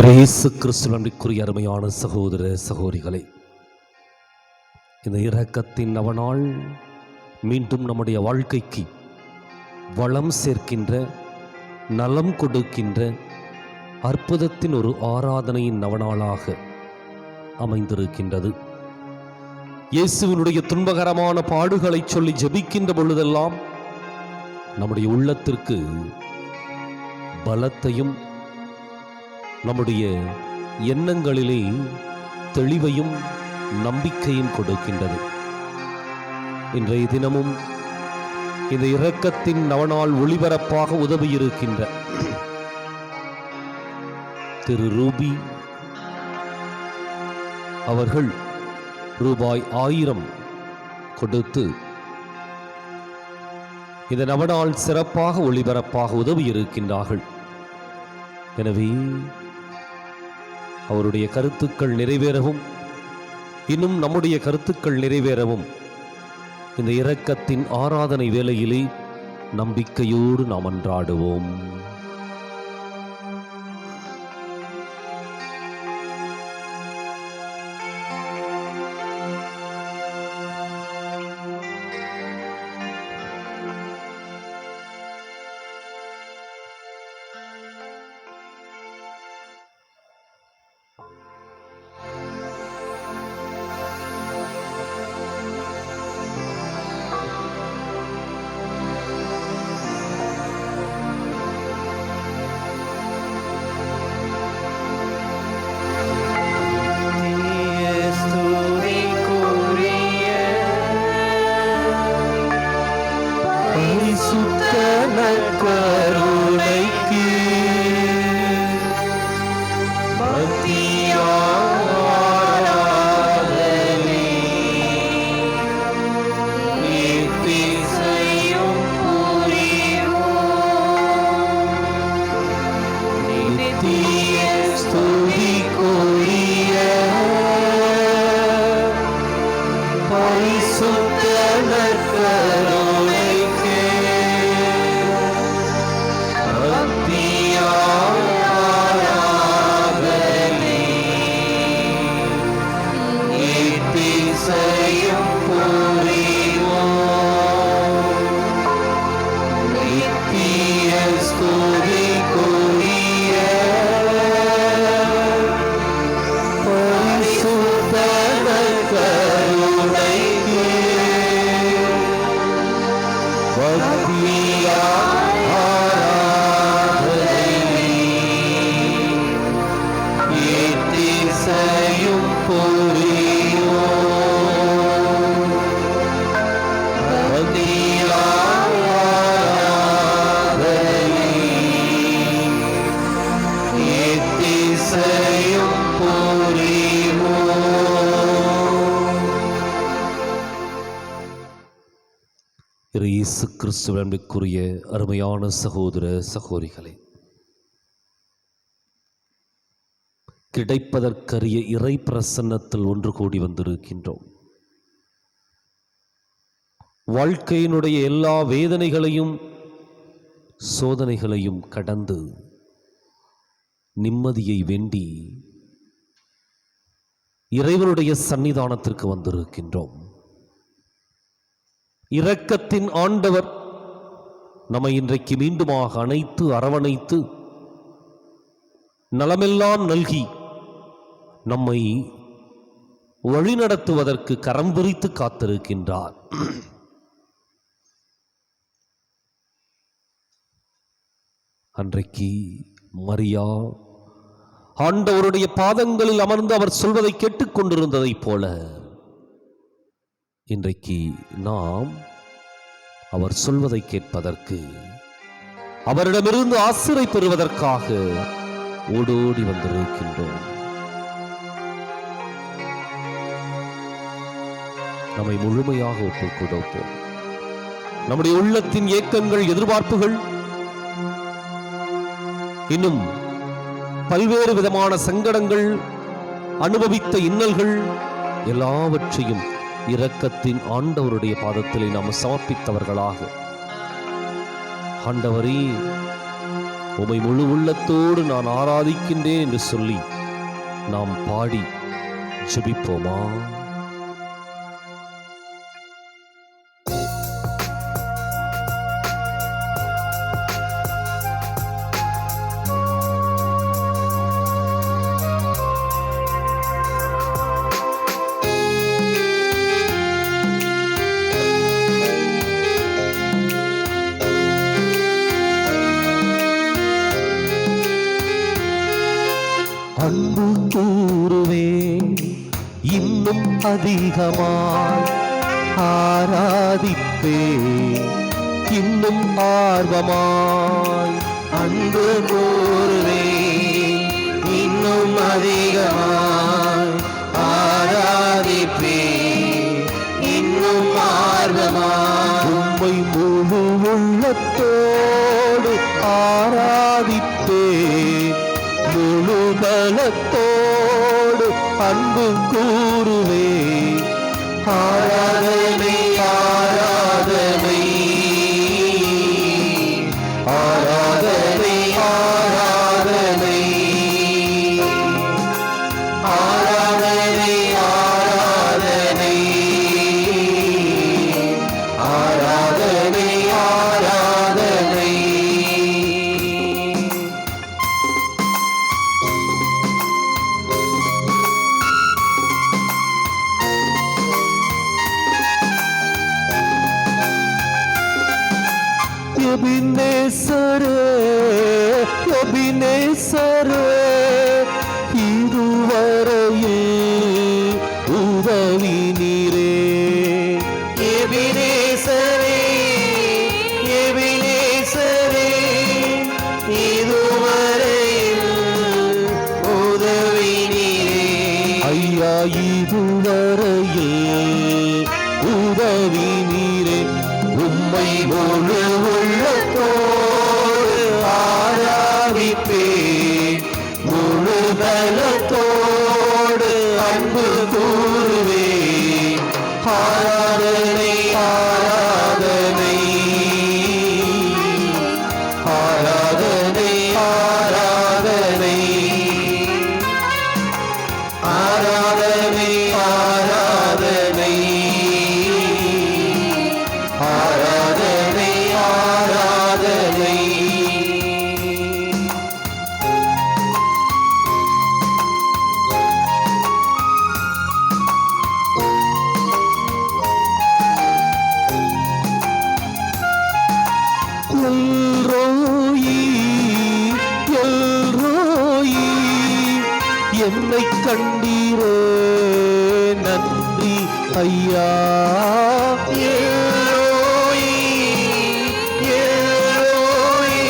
இயேசு கிறிஸ்துவிற்குரிய அருமையான சகோதர சகோதரிகளே, இந்த இரக்கத்தின் நவநாள் மீண்டும் நம்முடைய வாழ்க்கைக்கு வளம் சேர்க்கின்ற, நலம் கொடுக்கின்ற அற்புதத்தின் ஒரு ஆராதனையின் நவநாளாக அமைந்திருக்கின்றது. இயேசுவினுடைய துன்பகரமான பாடுகளை சொல்லி ஜெபிக்கின்ற பொழுதெல்லாம் நம்முடைய உள்ளத்திற்கு பலத்தையும், நம்முடைய எண்ணங்களிலே தெளிவையும் நம்பிக்கையும் கொடுக்கின்றது. இன்றைய தினமும் இந்த இரக்கத்தின் நவநாள் ஒளிபரப்பாக உதவியிருக்கின்ற திரு ரூபி அவர்கள் ரூபாய் 1000 கொடுத்து இந்த நவநாள் சிறப்பாக ஒளிபரப்பாக உதவியிருக்கின்றார்கள். எனவே அவருடைய கருத்துக்கள் நிறைவேறவும், இன்னும் நம்முடைய கருத்துக்கள் நிறைவேறவும் இந்த இரக்கத்தின் ஆராதனை வேளையிலே நம்பிக்கையோடு நாம் அன்றாடுவோம். இயேசு கிறிஸ்துவிற்குரிய அருமையான சகோதர சகோதரிகளே, கிடைப்பதற்கரிய இறை பிரசன்னத்தில் ஒன்று கூடி வந்திருக்கின்றோம். வாழ்க்கையினுடைய எல்லா வேதனைகளையும் சோதனைகளையும் கடந்து நிம்மதியை வேண்டி இறைவனுடைய சன்னிதானத்திற்கு வந்திருக்கின்றோம். இரக்கத்தின் ஆண்டவர் நம்மை இன்றைக்கு மீண்டுமாக அணைத்து அரவணைத்து நலமெல்லாம் நல்கி நம்மை வழிநடத்துவதற்கு கரம் விரித்து காத்திருக்கின்றார். அன்றைக்கு மரியா ஆண்டவருடைய பாதங்களில் அமர்ந்து அவர் சொல்வதை கேட்டுக்கொண்டிருந்ததைப் போல இன்றைக்கு நாம் அவர் சொல்வதை கேட்பதற்கு, அவரிடமிருந்து ஆசிரை பெறுவதற்காக ஓடோடி வந்திருக்கின்றோம். நம்மை முழுமையாக ஒப்புக் கொடுப்போம். நம்முடைய உள்ளத்தின் ஏக்கங்கள், எதிர்பார்ப்புகள், இன்னும் பல்வேறு விதமான சங்கடங்கள், அனுபவித்த இன்னல்கள் எல்லாவற்றையும் இரக்கத்தின் ஆண்டவருடைய பாதத்திலே நாம் சமர்ப்பித்தவர்களாக, ஆண்டவரே உம்மை முழு உள்ளத்தோடு நான் ஆராதிக்கின்றேன் என்று சொல்லி நாம் பாடி ஜெபிப்போமா? அன்பு கூறுவேன் இன்னும் அதிகமாய், ஆராதிப்பேன் இன்னும் ஆர்வமாய். அன்பு கூறுவேன் இன்னும் அதிகமாய், ஆராதிப்பேன் இன்னும் ஆர்வமாய். உம்மை முழு உள்ளத்தோடு ஆராதிப்பேன், முழு பலத்தோடு அன்பு கூறுவேன். ஆராதனை ஆராதனை ஆராதனை ஆராதனை ஆராதனை ஆராதனை ஆராதனை ஆராதனை. எபினேசரே, எபினேசரே, இதுவரையில் உதவி நீரே. எபினேசரே, எபினேசரே, இதுவரையில் உதவி நீரே. ஐயா, இதுவரையில் உதவி நீரே. உம்மை முழு உள்ளத்தோடு ஆராதிப்பேன், முழு பலத்தோடு அன்பு கூறுவேன். ஆராதனை ஆராதனை ஆராதனை ஆராதனை ஆராதனை ஆராதனை ஆராதனை ஆராதனை. எல்ரோயி, எல்ரோயி, என்னை கண்டீரே நன்றி ஐயா. எல்லோயி, எல்லோயி,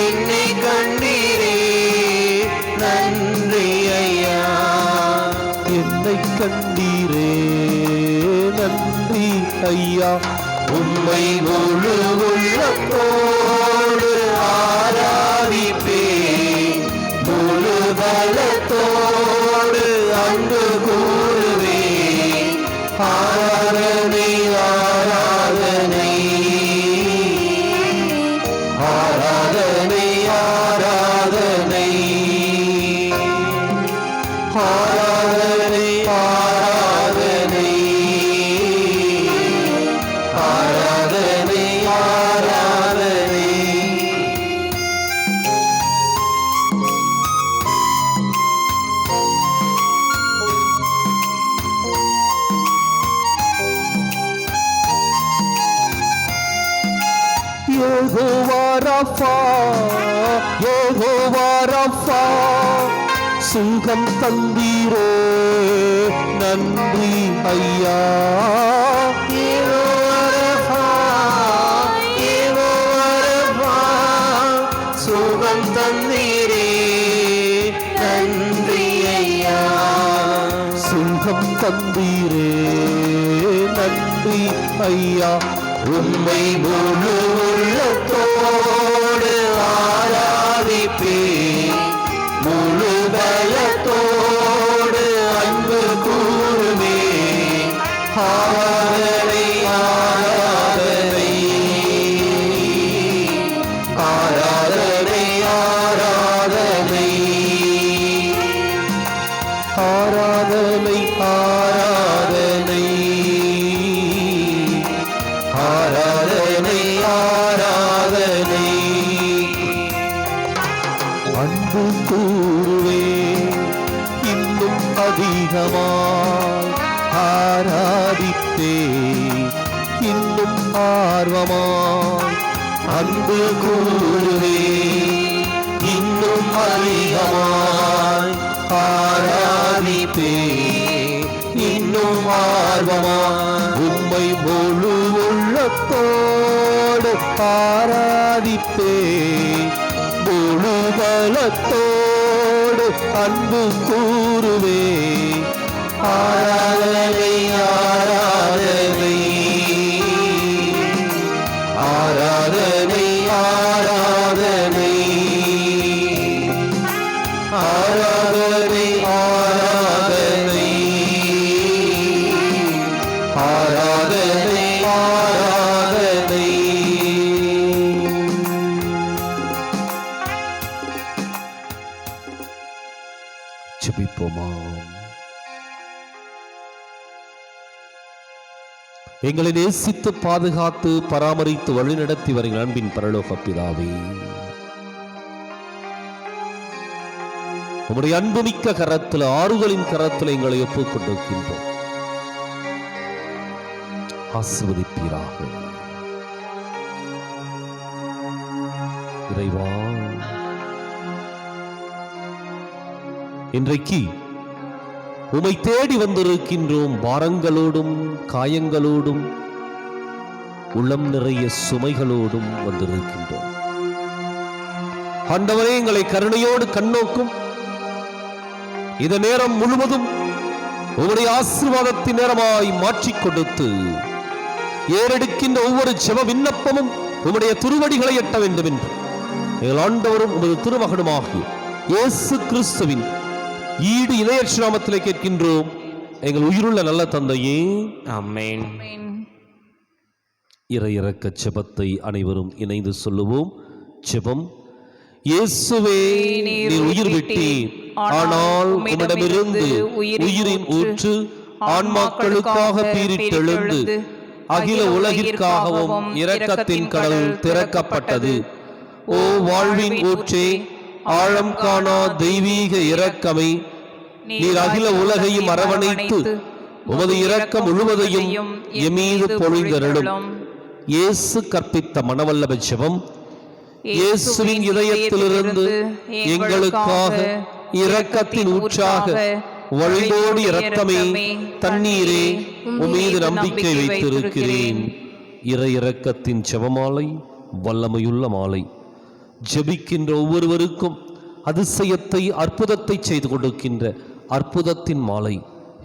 என்னை கண்டீரே நன்றி ஐயா. என்னை கண்டீரே நன்றி ஐயா. உம்மை முழு உள்ளத்தோடு ஆராதிப்பேன், முழு பலத்தோடு அன்பு கூறுவேன். ஆராதனை ஆராதனை ஆராதனை ஆராதனை ஆராதனை ஆராதனை ஆராதனை ஆராதனை. யெகோவா ரஃபா, யெகோவா ரஃபா, சுகம் தந்தீரே நன்றி ஐயா. யெகோவா ரஃபா, யெகோவா ரஃபா, சுகம் தந்தீரே நன்றி ஐயா. சுகம் தந்தீரே நன்றி ஐயா. உம்மை முழு உள்ளத்தோடு ஆராதிப்பேன், முழு பலத்தோடு அன்பு கூறுவேன். ஆராதனை ஆராதனை ஆராதனை அன்பு கூறுவேன், இன்னும் அதிகமாய் ஆராதிப்பேன், இன்னும் ஆர்வமாய் அன்பு கூறுவேன், இன்னும் அதிகமாய் ஆராதிப்பேன், இன்னும் ஆர்வமாய் உம்மை முழு உள்ளத்தோடு ஆராதிப்பேன், முழு பலத்தோடு அன்பு கூறுவேன். ஆராதனை ஆராதனை ஆராதனை ஆராதனை ஆராதனை ஆராதனை ஆராதனை ஆராதனை. ஜெபிப்போமா. எங்களை நேசித்து பாதுகாத்து பராமரித்து வழிநடத்தி வருகிற அன்பின் பரலோக பிதாவே, உம்முடைய அன்புமிக்க கரத்தில், ஆறுகளின் கரத்தில் எங்களை ஒப்புக் கொண்டிருக்கின்றோம். ஆசீர்வதிப்பீராக இறைவா. இன்றைக்கு உம்மை தேடி வந்திருக்கின்றோம், பாரங்களோடும் காயங்களோடும் உள்ளம் நிறைய சுமைகளோடும் வந்திருக்கின்றோம். ஆண்டவரே, எங்களை கருணையோடு கண்ணோக்கும் இந்த நேரம் முழுவதும் உம்முடைய ஆசீர்வாதத்தின் நேரமாய் மாற்றிக் கொடுத்து ஏறெடுக்கின்ற ஒவ்வொரு ஜெப விண்ணப்பமும் உம்முடைய திருவடிகளை எட்ட வேண்டும் என்று எங்கள் ஆண்டவரும் உமது திருமகனுமாகிய இயேசு கிறிஸ்துவின் ஈடு இணையற்ற நாமத்திலே கேட்கின்றோம் எங்கள் உயிருள்ள நல்ல தந்தையே, ஆமென். இறை இறக்க ஜெபத்தை அனைவரும் இணைந்து சொல்லுவோம். ஜெபம். இயேசுவே, நீர் உயிர் விட்டீர், ஆனால் உம்மிடமிருந்து உயிரின் ஊற்று ஆன்மாக்களுக்காக பீரிட்டெழுந்து அகில உலகிற்காகவும் இரக்கத்தின் கடல் திறக்கப்பட்டது. ஓ வாழ்வின் ஊற்றே, ஆழம் காணா தெய்வீக இரக்கமே, நீர் அகில உலகையும் அரவணைத்து உமது இரக்கம் முழுவதையும் எமீது பொழிந்தருளும். இயேசு கற்பித்த மனவல்லப ஜெபம். இயேசுவின் இதயத்திலிருந்து எங்களுக்காக இரக்கத்தின் ஊற்றாக வழிந்தோடி இரத்தமே, தண்ணீரே, உம்மீது நம்பிக்கை வைத்திருக்கிறேன். இறை இரக்கத்தின் ஜெபமாலை வல்லமையுள்ள மாலை. ஜெபிக்கின்ற ஒவ்வொருவருக்கும் அதிசயத்தை, அற்புதத்தை செய்து கொடுக்கின்ற அற்புதத்தின் மாலை.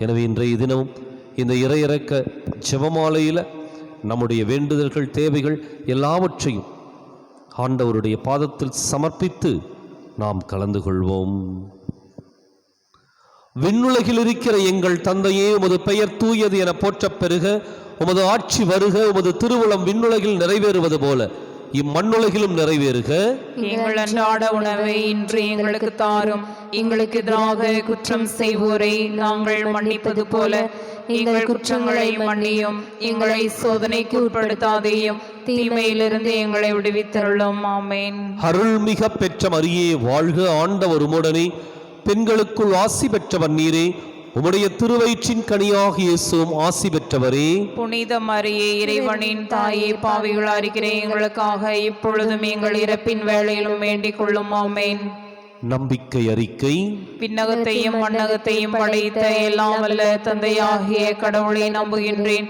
எனவே இன்றைய தினமும் இந்த இறை இறக்க ஜெபமாலையில் நம்முடைய வேண்டுதல்கள், தேவைகள் எல்லாவற்றையும் ஆண்டவருடைய பாதத்தில் சமர்ப்பித்து நாம் கலந்து கொள்வோம். விண்ணுலகில் இருக்கிற எங்கள் தந்தையே, உமது பெயர் தூயது என போற்றப் பெறுக. உமது ஆட்சி வருக. உமது திருவுளம் விண்ணுலகில் நிறைவேறுவது போல இம்மண்ணுலகிலும் நிறைவேறுக. எங்கள் அன்றாட உணவை இன்று எங்களுக்கு தாரும். எங்களுக்கு எதிராக குற்றம் செய்வோரை நாங்கள் மன்னிப்பது போல எங்கள் குற்றங்களை மன்னியும். எங்களை சோதனைக்கு உட்படுத்தாதேயும், தீமையிலிருந்து எங்களை விடுவித்தருளும். ஆமென். அருள்மிக பெற்ற மரியே வாழ்க, ஆண்டவர் உம்முடனே, பெண்களுக்குள் ஆசி பெற்றவர் நீரே, உம்முடைய திருவயிற்றின் கனியாக இயேசுவும் ஆசி பெற்றவரே. புனித மரியே, இறைவனின் தாயே, பாவிகளாயிருக்கிற எங்களுக்காக இப்பொழுதும் எங்கள் இறப்பின் வேளையிலும் வேண்டிக் கொள்ளும். ஆமென். நம்பிக்கை அறிக்கை. விண்ணகத்தையும் மண்ணகத்தையும் படைத்த எல்லாம் வல்ல தந்தையாகிய கடவுளை நம்புகின்றேன்.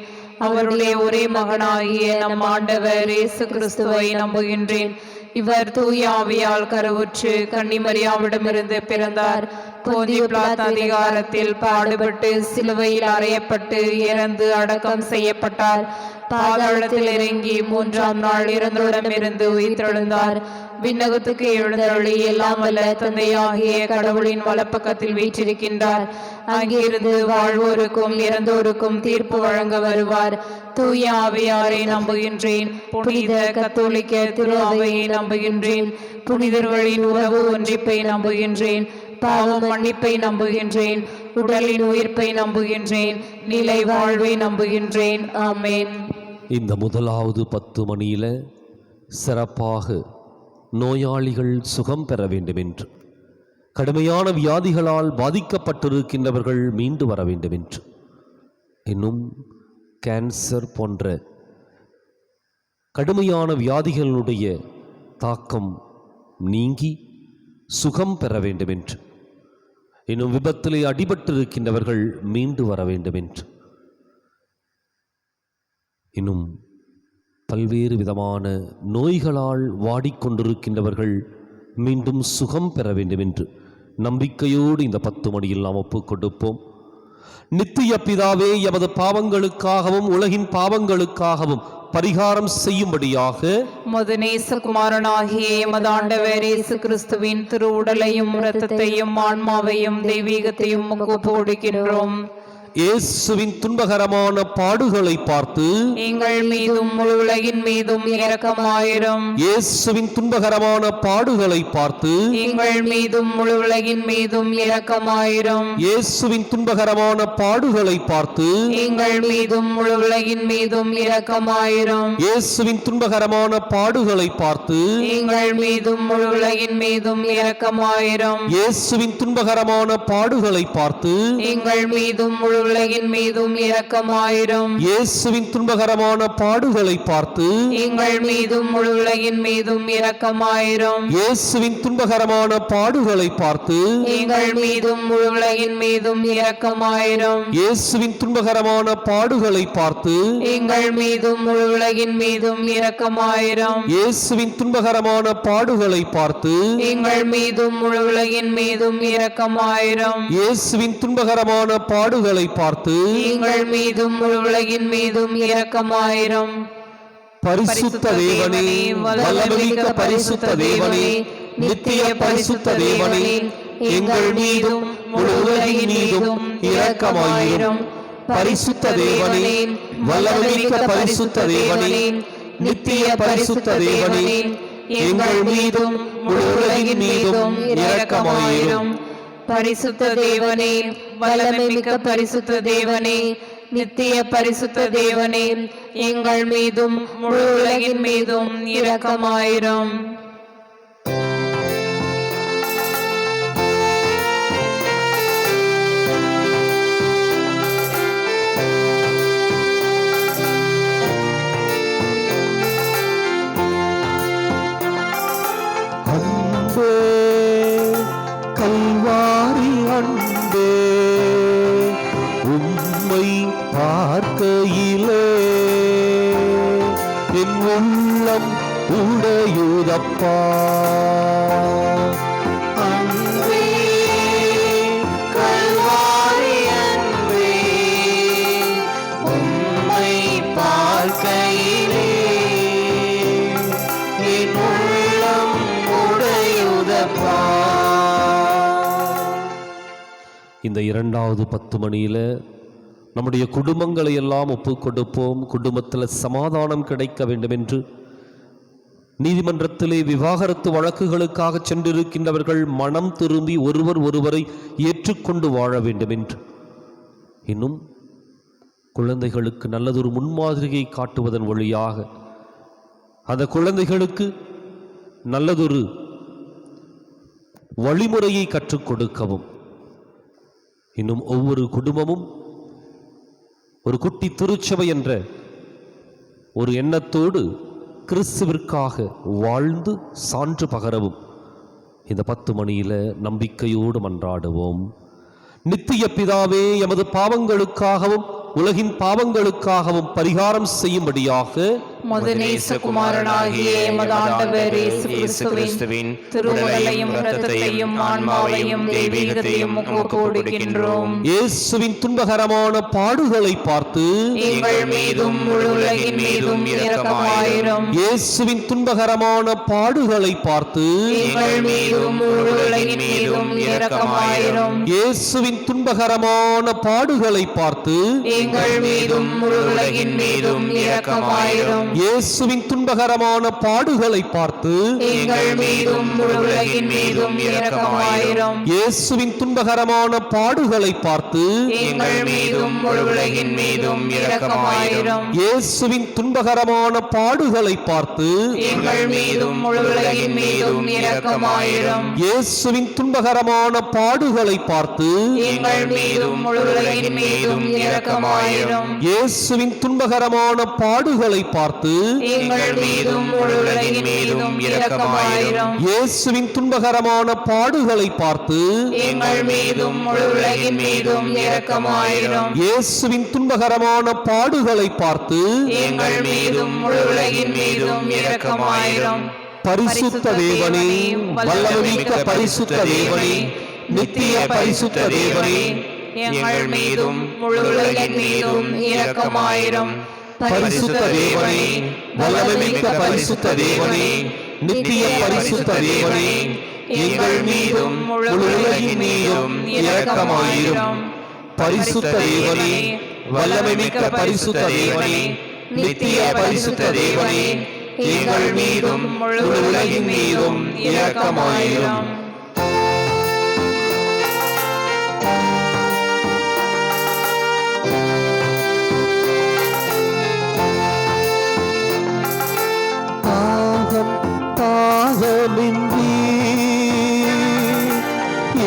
அவருடைய ஒரே மகனாகிய நம் ஆண்டவர் இயேசு கிறிஸ்துவை நம்புகின்றேன். இவர் தூய ஆவியால் கருவுற்று கன்னிமரியாவிடமிருந்து பிறந்தார். போந்திய பிலாத்து அதிகாரத்தில் பாடுபட்டு சிலுவையில் அறையப்பட்டு இறந்து அடக்கம் செய்யப்பட்டார். பாதாளத்தில் இறங்கி மூன்றாம் நாள் இறந்தோரிடமிருந்து உயிர்த்தெழுந்தார். விண்ணகத்துக்கு எழுந்தருளி எல்லாம் வல்ல தந்தையாகிய கடவுளின் வலப்பக்கத்தில் வீற்றிருக்கின்றார். அங்கிருந்து வாழ்வோருக்கும் இறந்தோருக்கும் தீர்ப்பு வழங்க வருவார். தூய ஆவியாரை நம்புகின்றேன். புனித கத்தோலிக்க திரு அவையை நம்புகின்றேன். புனிதர்களின் உறவு ஒன்றிப்பை நம்புகின்றேன். பாவ மன்னிப்பை நம்புகின்றேன். உடலின் உயிர்ப்பை நம்புகின்றேன். நிலை வாழ்வை நம்புகின்றேன். ஆமென். இந்த முதலாவது 10 மணியில சிறப்பாக நோயாளிகள் சுகம் பெற வேண்டும் என்று கடுமையான வியாதிகளால் பாதிக்கப்பட்டிருக்கின்றவர்கள் மீண்டு வர வேண்டும் என்று, இன்னும் கேன்சர் போன்ற கடுமையான வியாதிகளுடைய தாக்கம் நீங்கி சுகம் பெற வேண்டும் என்று, இன்னும் விபத்திலே அடிபட்டிருக்கின்றவர்கள் மீண்டு வர வேண்டும் என்று, இன்னும் பல்வேறு விதமான நோய்களால் வாடிக்கொண்டிருக்கின்றவர்கள் மீண்டும் சுகம் பெற வேண்டும் என்று நம்பிக்கையோடு இந்த 10 மணியில் நாம் ஒப்புக் கொடுப்போம். நித்திய பிதாவே, எமது பாவங்களுக்காகவும் உலகின் பாவங்களுக்காகவும் பரிகாரம் செய்யும்படியாக உமது நேசகுமாரனாகிய எமது ஆண்டவர் இயேசு கிறிஸ்துவின் திரு உடலையும் இரத்தத்தையும் ஆன்மாவையும் தெய்வீகத்தையும் ஒப்புக் கொடுக்கின்றோம். இயேசுவின் துன்பகரமான பாடுகளை பார்த்து எங்கள் மீதும் முழு உலகின் மீதும் இரக்கமாயிரும். இயேசுவின் துன்பகரமான பாடுகளை பார்த்து எங்கள் மீதும் முழு உலகின் மீதும் இரக்கமாயிரும். இயேசுவின் துன்பகரமான பாடுகளை பார்த்து எங்கள் மீதும் முழு உலகின் மீதும் இரக்கமாயிரும். இயேசுவின் துன்பகரமான பாடுகளை பார்த்து எங்கள் மீதும் முழு உலகின் மீதும் இரக்கமாயிரும். இயேசுவின் துன்பகரமான பாடுகளை பார்த்து எங்கள் மீதும் முழு உலகின் மீதும் இரக்கமாயிரும். இயேசுவின் துன்பகரமான பாடுகளை பார்த்து எங்கள் மீதும் முழு உலகின் மீதும் இரக்கமாயிரும். இயேசுவின் துன்பகரமான பாடுகளை பார்த்து எங்கள் மீதும் முழு உலகின் மீதும் இரக்கமாயிரும். இயேசுவின் துன்பகரமான பாடுகளை பார்த்து எங்கள் மீதும் முழு உலகின் மீதும் இரக்கமாயிரும். இயேசுவின் துன்பகரமான பாடுகளை பார்த்து எங்கள் மீதும் முழு உலகின் மீதும் இரக்கமாயிரும். இயேசுவின் துன்பகரமான பாடுகளை பார்த்து எங்கள் மீதும் முழு உலகின் மீதும் இரக்கமாயிரும். பரிசுத்த தேவனே, வல்லமைமிக்க பரிசுத்த தேவனே, நித்திய பரிசுத்த தேவனே, எங்கள் மீதும் முழு உலகின் மீதும் இரக்கமாயிரும். பரிசுத்த தேவனே, வல்லமைமிக்க பரிசுத்த தேவனே, நித்திய பரிசுத்த தேவனே, எங்கள் மீதும் முழு உலகின் மீதும் இரக்கமாயிரும். பரிசுத்த தேவனே, வல்லமைமிக்க பரிசுத்த தேவனே, நித்திய பரிசுத்த தேவனே, எங்கள் மீதும் முழு உலகின் மீதும் இரக்கமாயிரும். கல்வாரி அன்பே, உம்மை பார்க்கையிலே என் உள்ளம் உடையுதப்பா. அன்பே, கல்வாரி அன்பே, உம்மை பார்க்கையிலே என் உள்ளம் உடையுதப்பா. இந்த 2வது 10 மணியில நம்முடைய குடும்பங்களை எல்லாம் ஒப்புக் கொடுப்போம். குடும்பத்தில் சமாதானம் கிடைக்க வேண்டும் என்று, நீதிமன்றத்திலே விவாகரத்து வழக்குகளுக்காக சென்றிருக்கின்றவர்கள் மனம் திரும்பி ஒருவரை ஏற்றுக்கொண்டு வாழ வேண்டும் என்று, இன்னும் குழந்தைகளுக்கு நல்லதொரு முன்மாதிரியை காட்டுவதன் வழியாக அந்த குழந்தைகளுக்கு நல்லதொரு வழிமுறையை கற்றுக் கொடுக்கவும், இன்னும் ஒவ்வொரு குடும்பமும் ஒரு குட்டி திருச்சபை என்ற ஒரு எண்ணத்தோடு கிறிஸ்துவிற்காக வாழ்ந்து சான்று பகரவும் இந்த 10 மணியில நம்பிக்கையோடு மன்றாடுவோம். நித்திய பிதாவே, எமது பாவங்களுக்காகவும் உலகின் பாவங்களுக்காகவும் பரிகாரம் செய்யும்படியாக உமது நேசகுமாரனாகிய எமது ஆண்டவர் இயேசு கிறிஸ்துவின் திருவுடலையும் இரத்தத்தையும் ஆன்மாவையும் தெய்வீகத்தையும் ஒப்புக் கொடுக்கின்றோம். இயேசுவின் துன்பகரமான பாடுகளை பார்த்து எங்கள் மீதும் முழு உலகின் மீதும் இரக்கமாயிரும். இயேசுவின் துன்பகரமான பாடுகளை பார்த்து எங்கள் மீதும் முழு உலகின் மீதும் இரக்கமாயிரும். இயேசுவின் துன்பகரமான பாடுகளை பார்த்து எங்கள் மீதும் முழு உலகின் மீதும் இரக்கமாயிரும். இயேசுவின் துன்பகரமான பாடுகளை பார்த்து எங்கள் மீதும் முழு உலகின் மீதும் இரக்கமாயிரும். இயேசுவின் துன்பகரமான பாடுகளை பார்த்து எங்கள் மீதும் முழு உலகின் மீதும் இரக்கமாயிரும். இயேசுவின் துன்பகரமான பாடுகளை பார்த்து எங்கள் மீதும் முழு உலகின் மீதும் இரக்கமாயிரும். இயேசுவின் துன்பகரமான பாடுகளை பார்த்து எங்கள் மீதும் முழு உலகின் மீதும் இரக்கமாயிரும். இயேசுவின் துன்பகரமான பாடுகளை பார்த்து எங்கள் மீதும் முழு உலகின் மீதும் இரக்கமாயிரும். இயேசுவின் துன்பகரமான பாடுகளை பார்த்து எங்கள் மீதும் முழு உலகின் மீதும் இரக்கமாயிரும். இயேசுவின் துன்பகரமான பாடுகளை பார்த்து எங்கள் மீதும் முழு உலகின் மீதும் இரக்கமாயிரும். பரிசுத்த தேவனே, வல்லமைமிக்க பரிசுத்த தேவனே, நித்திய பரிசுத்த தேவனே, எங்கள் மீதும் முழு உலகின் மீதும் இரக்கமாயிரும். பரிசுத்த தேவனே, வல்லமைமிக்க பரிசுத்த தேவனே, நித்திய பரிசுத்த தேவனே, எங்கள் மீதும் முழு உலகின் மீதும் இரக்கமாயிரும். பரிசுத்த தேவனே, வல்லமைமிக்க பரிசுத்த தேவனே, நித்திய பரிசுத்த தேவனே, எங்கள் மீதும் முழு உலகின் மீதும் இரக்கமாயிரும். தாகமின்றி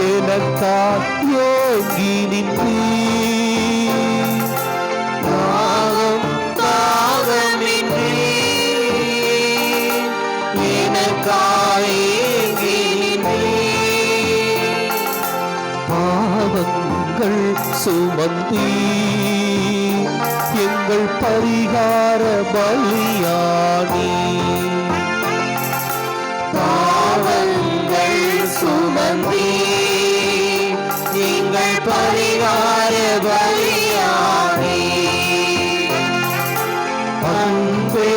எனக்காய் ஏங்கி நின்றீர். தாகமின்றி எனக்காய் ஏங்கி நின்றீர். பாவங்கள் சுமந்தீ எங்கள் பரிகார பலியானி. பாவங்கள் சுமந்தீ எங்கள் பரிகார பலியானி. அன்பே,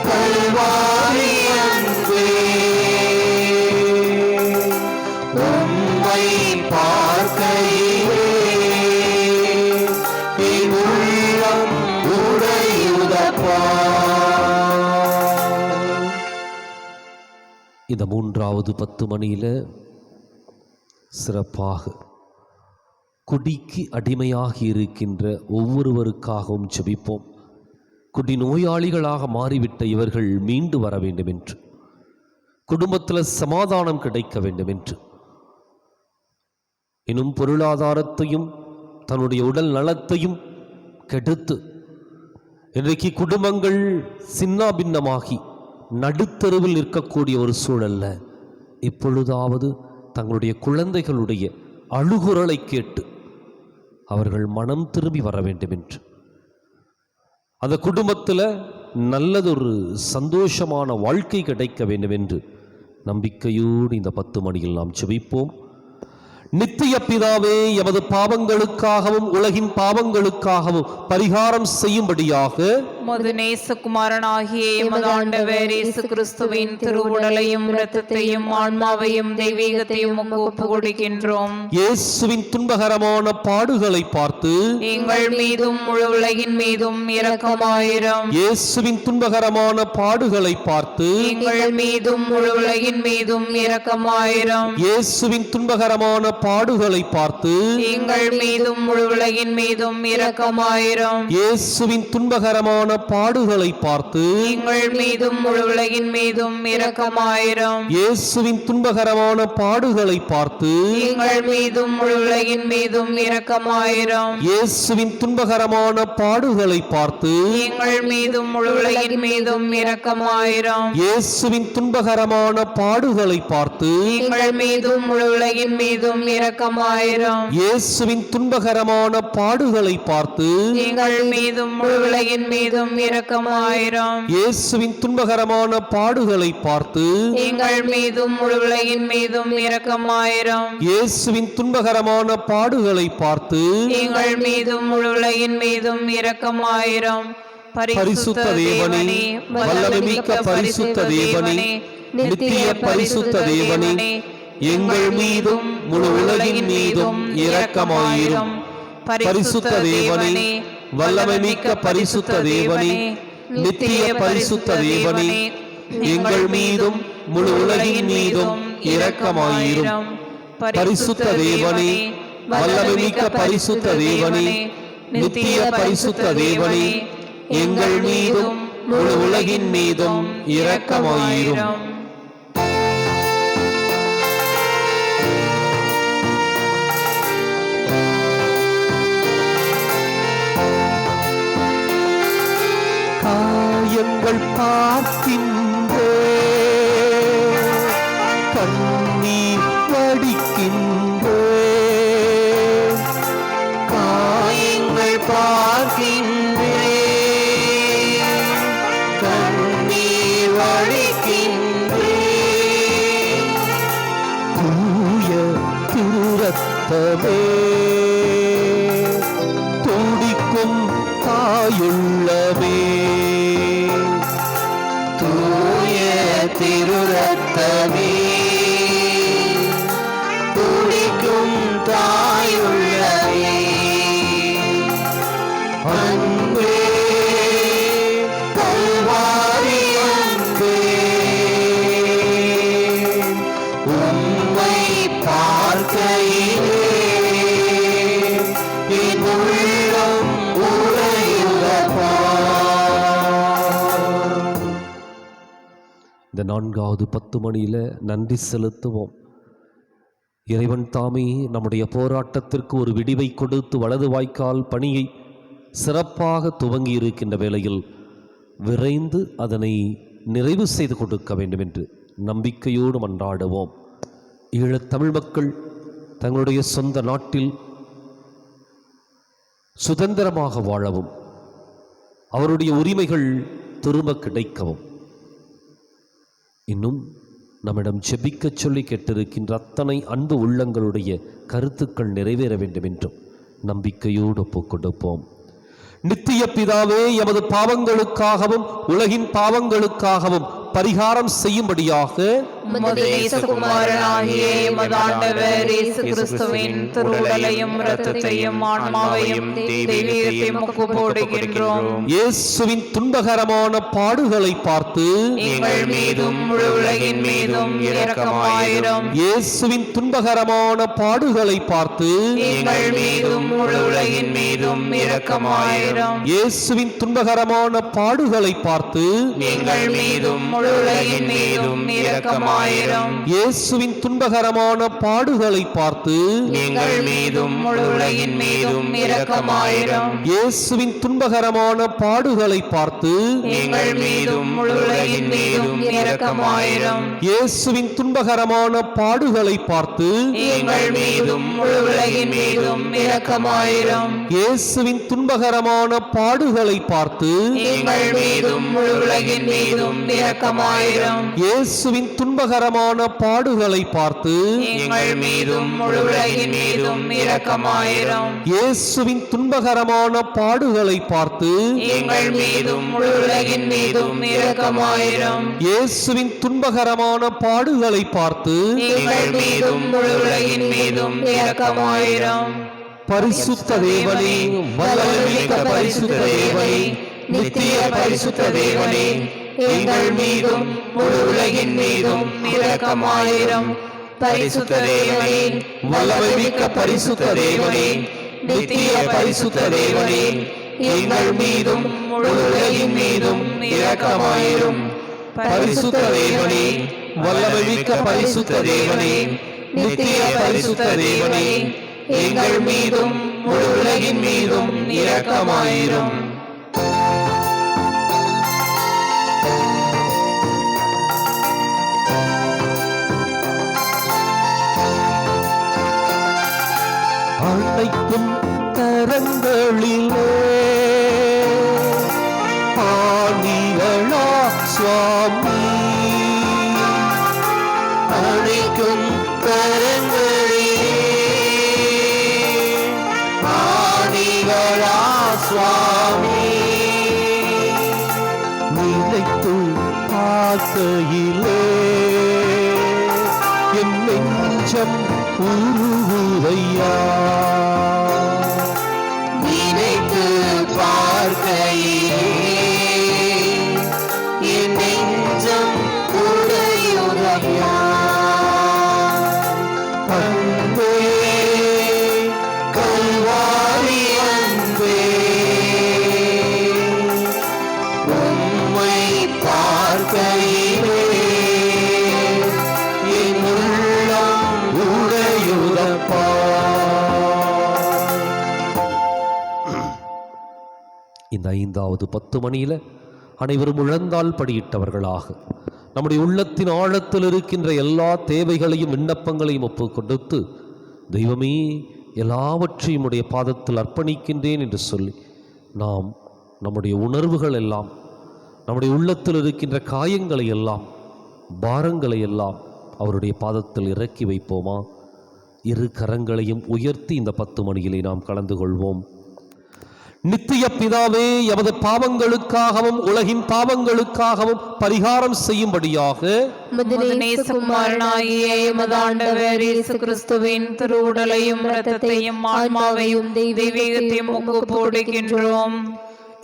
கல்வாரி அன்பே, உம்மை பார்க்கையிலே என் உள்ளம் உடையுதப்பா. இந்த 3வது 10 மணியில சிறப்பாக குடிக்கு அடிமையாகி இருக்கின்ற ஒவ்வொருவருக்காகவும் ஜெபிப்போம். குடி நோயாளிகளாக மாறிவிட்ட இவர்கள் மீண்டு வர வேண்டும் என்று, குடும்பத்தில் சமாதானம் கிடைக்க வேண்டும் என்று, இன்னும் பொருளாதாரத்தையும் தன்னுடைய உடல் நலத்தையும் கெடுத்து இன்றைக்கு குடும்பங்கள் சின்னாபின்னமாகி நடுத்தருவில் இருக்கக்கூடிய ஒரு சூழல்ல இப்பொழுதாவது தங்களுடைய குழந்தைகளுடைய அழுகுரலை கேட்டு அவர்கள் மனம் திரும்பி வர வேண்டும் என்று, அந்த குடும்பத்தில் நல்லதொரு சந்தோஷமான வாழ்க்கை கிடைக்க வேண்டும் என்று நம்பிக்கையோடு இந்த 10 மணியில் நாம் ஜெபிப்போம். நித்திய பிதாவே, எமது பாவங்களுக்காகவும் உலகின் பாவங்களுக்காகவும் பரிகாரம் செய்யும்படியாக உமது நேசகுமாரனாகிய எமது ஆண்டவர் இயேசு கிறிஸ்துவின் திருவுடலையும் இரத்தத்தையும் ஆன்மாவையும் தெய்வீகத்தையும் உமக்கு ஒப்புக் கொடுக்கின்றோம். இயேசுவின் துன்பகரமான பாடுகளை பார்த்து எங்கள் மீதும் முழு உலகின் மீதும் இரக்கமாயிரும். இயேசுவின் துன்பகரமான பாடுகளை பார்த்து எங்கள் மீதும் முழு உலகின் மீதும் இரக்கமாயிரும். இயேசுவின் துன்பகரமான பாடுகளை பார்த்து எங்கள் மீதும் முழு உலகின் மீதும் இரக்கமாயிரும். இயேசுவின் துன்பகரமான பாடுகளை பார்த்து எங்கள் மீதும் முழு உலகின் மீதும் இரக்கமாயிரும். இயேசுவின் துன்பகரமான பாடுகளை பார்த்து எங்கள் மீதும் முழு உலகின் மீதும் இரக்கமாயிரும். இயேசுவின் துன்பகரமான பாடுகளை பார்த்து எங்கள் மீதும் முழு உலகின் மீதும் இரக்கமாயிரும். இயேசுவின் துன்பகரமான பாடுகளை பார்த்து எங்கள் மீதும் முழு உலகின் மீதும் இரக்கமாயிரும். இயேசுவின் துன்பகரமான பாடுகளை பார்த்து எங்கள் மீதும் முழு உலகின் மீதும் இரக்கமாயிரும். இயேசுவின் துன்பகரமான பாடுகளை பார்த்து எங்கள் மீதும் முழு உலகின் மீதும் இரக்கமாயிரும். இயேசுவின் துன்பகரமான பாடுகளை பார்த்து எங்கள் மீதும் முழு உலகின் மீதும் இரக்கமாயிரும். பரிசுத்த தேவனே, வல்லமைமிக்க பரிசுத்த தேவனே, நித்திய பரிசுத்த தேவனே, எங்கள் மீதும் முழு உலகின் மீதும் இரக்கமாயிரும். பரிசுத்த தேவனே, வல்லமைமிக்க பரிசுத்த தேவனே, நித்திய பரிசுத்த தேவனே, எங்கள் மீதும் முழு உலகின் மீதும் இரக்கமாயிரும். பரிசுத்த தேவனே, வல்லமைமிக்க பரிசுத்த தேவனே, நித்திய பரிசுத்த தேவனே, எங்கள் மீதும் முழு உலகின் மீதும் இரக்கமாயிரும். காயங்கள் பார்க்கின்றே, கண்ணீர் வடிக்கின்றே. காயங்கள் பார்க்கின்றே, கண்ணீர் வடிக்கின்றே. தூய திருரத்தமே, துடிக்கும் தாயுள்ளமே. தூய திருரத்தமே, துடிக்கும் தாயுள்ளமே. அன்பே, கல்வாரி அன்பே, உம்மை பார்க்கையிலே என் உள்ளம் உறையுதப்பா. இந்த 4வது 10 மணியில நன்றி செலுத்துவோம். இறைவன் தாமே நம்முடைய போராட்டத்திற்கு ஒரு விடிவை கொடுத்து வலது வாய்க்கால் பணியை சிறப்பாக துவங்கி இருக்கின்ற வேளையில் விரைந்து அதனை நிறைவு செய்து கொடுக்க வேண்டும் என்று நம்பிக்கையோடு மன்றாடுவோம். ஈழத் தமிழ் மக்கள் தங்களுடைய சொந்த நாட்டில் சுதந்திரமாக வாழவும், அவருடைய உரிமைகள் திரும்ப கிடைக்கவும், இன்னும் நம்மிடம் ஜெபிக்க சொல்லி கேட்டிருக்கின்ற அத்தனை அன்பு உள்ளங்களுடைய கருத்துக்கள் நிறைவேற வேண்டும் என்றும் நம்பிக்கையோடு ஒப்புக்கொடுப்போம். நித்திய பிதாவே, எமது பாவங்களுக்காகவும் உலகின் பாவங்களுக்காகவும் பரிகாரம் செய்யும்படியாக உமது நேசகுமாரனாகிய எமது ஆண்டவர் இயேசு கிறிஸ்துவின் திருவுடலையும் இரத்தத்தையும் ஆன்மாவையும் தெய்வீகத்தையும் ஒப்புக்கொடுக்கின்றோம். இயேசுவின் துன்பகரமான பாடுகளை பார்த்து எங்கள் மீதும் முழு உலகின் மீதும் இரக்கமாயிரும். இயேசுவின் துன்பகரமான பாடுகளை பார்த்து எங்கள் மீதும் முழு உலகின் மீதும் இரக்கமாயிரும். இயேசுவின் துன்பகரமான பாடுகளை பார்த்து எங்கள் மீதும் முழு உலகின் மீதும் இரக்கமாயிரும். இயேசுவின் துன்பகரமான பாடுகளை பார்த்து எங்கள் மீதும் முழு உலகின் மீதும் இரக்கமாயிரும். இயேசுவின் துன்பகரமான பாடுகளை பார்த்து எங்கள் மீதும் முழு உலகின் மீதும் இரக்கமாயிரும். இயேசுவின் துன்பகரமான பாடுகளை பார்த்து எங்கள் மீதும் முழு உலகின் மீதும் இரக்கமாயிரும். இயேசுவின் துன்பகரமான பாடுகளை பார்த்து எங்கள் மீதும் முழு உலகின் மீதும் இரக்கமாயிரும். இயேசுவின் துன்பகரமான பாடுகளை பார்த்து எங்கள் மீதும் முழு உலகின் மீதும் இரக்கமாயிரும். இயேசுவின் துன்பகரமான பாடுகளை பார்த்து எங்கள் மீதும் முழு உலகின் மீதும் இரக்கமாயிரும். இயேசுவின் துன்பகரமான பாடுகளை பார்த்து எங்கள் மீதும் முழு உலகின் மீதும் இரக்கமாயிரும். பரிசுத்த தேவனே, வல்லமைமிக்க பரிசுத்த தேவனே, நித்திய பரிசுத்த தேவனே, எங்கள் மீதும் முழு உலகின் மீதும் இரக்கமாயிரும். பரிசுத்த தேவனே, வல்லமைமிக்க பரிசுத்த தேவனே, நித்திய பரிசுத்த தேவனே, எங்கள் மீதும் முழு உலகின் மீதும் இரக்கமாயிரும். பரிசுத்த தேவனே, வல்லமைமிக்க பரிசுத்த தேவனே, நித்திய பரிசுத்த தேவனே, எங்கள் மீதும் முழு உலகின் மீதும் இரக்கமாயிரும். அனைத்தும் கரங்களிலே ஆணிகளா சுவாமி, அனைக்கும் கரங்களிலே ஆணிகளா சுவாமி. நிலைத்து பார்க்கையிலே என் நெஞ்சம் உருகுதையா, நினைத்து பார்க்கையிலே இந்த 5வது 10 மணியில் அனைவரும் முழந்தால் படியிட்டவர்களாக நம்முடைய உள்ளத்தின் ஆழத்தில் இருக்கின்ற எல்லா தேவைகளையும் விண்ணப்பங்களையும் ஒப்பு கொடுத்து, தெய்வமே எல்லாவற்றையும் உடைய பாதத்தில் அர்ப்பணிக்கின்றேன் என்று சொல்லி நாம் நம்முடைய உணர்வுகள் எல்லாம், நம்முடைய உள்ளத்தில் இருக்கின்ற காயங்களை எல்லாம், பாரங்களை எல்லாம் அவருடைய பாதத்தில் இறக்கி வைப்போமா? இரு கரங்களையும் உயர்த்தி இந்த 10 மணியிலே நாம் கலந்து கொள்வோம். நித்திய பிதாவே, எமது பாவங்களுக்காகவும் உலகின் பாவங்களுக்காகவும் பரிகாரம் செய்யும்படியாக நேசகுமாரனாகிய எமது ஆண்டவர் இயேசு கிறிஸ்துவின் திருவுடலையும் இரத்தத்தையும் ஆன்மாவையும் தெய்வீகத்தையும் ஒப்புக் கொடுக்கின்றோம்.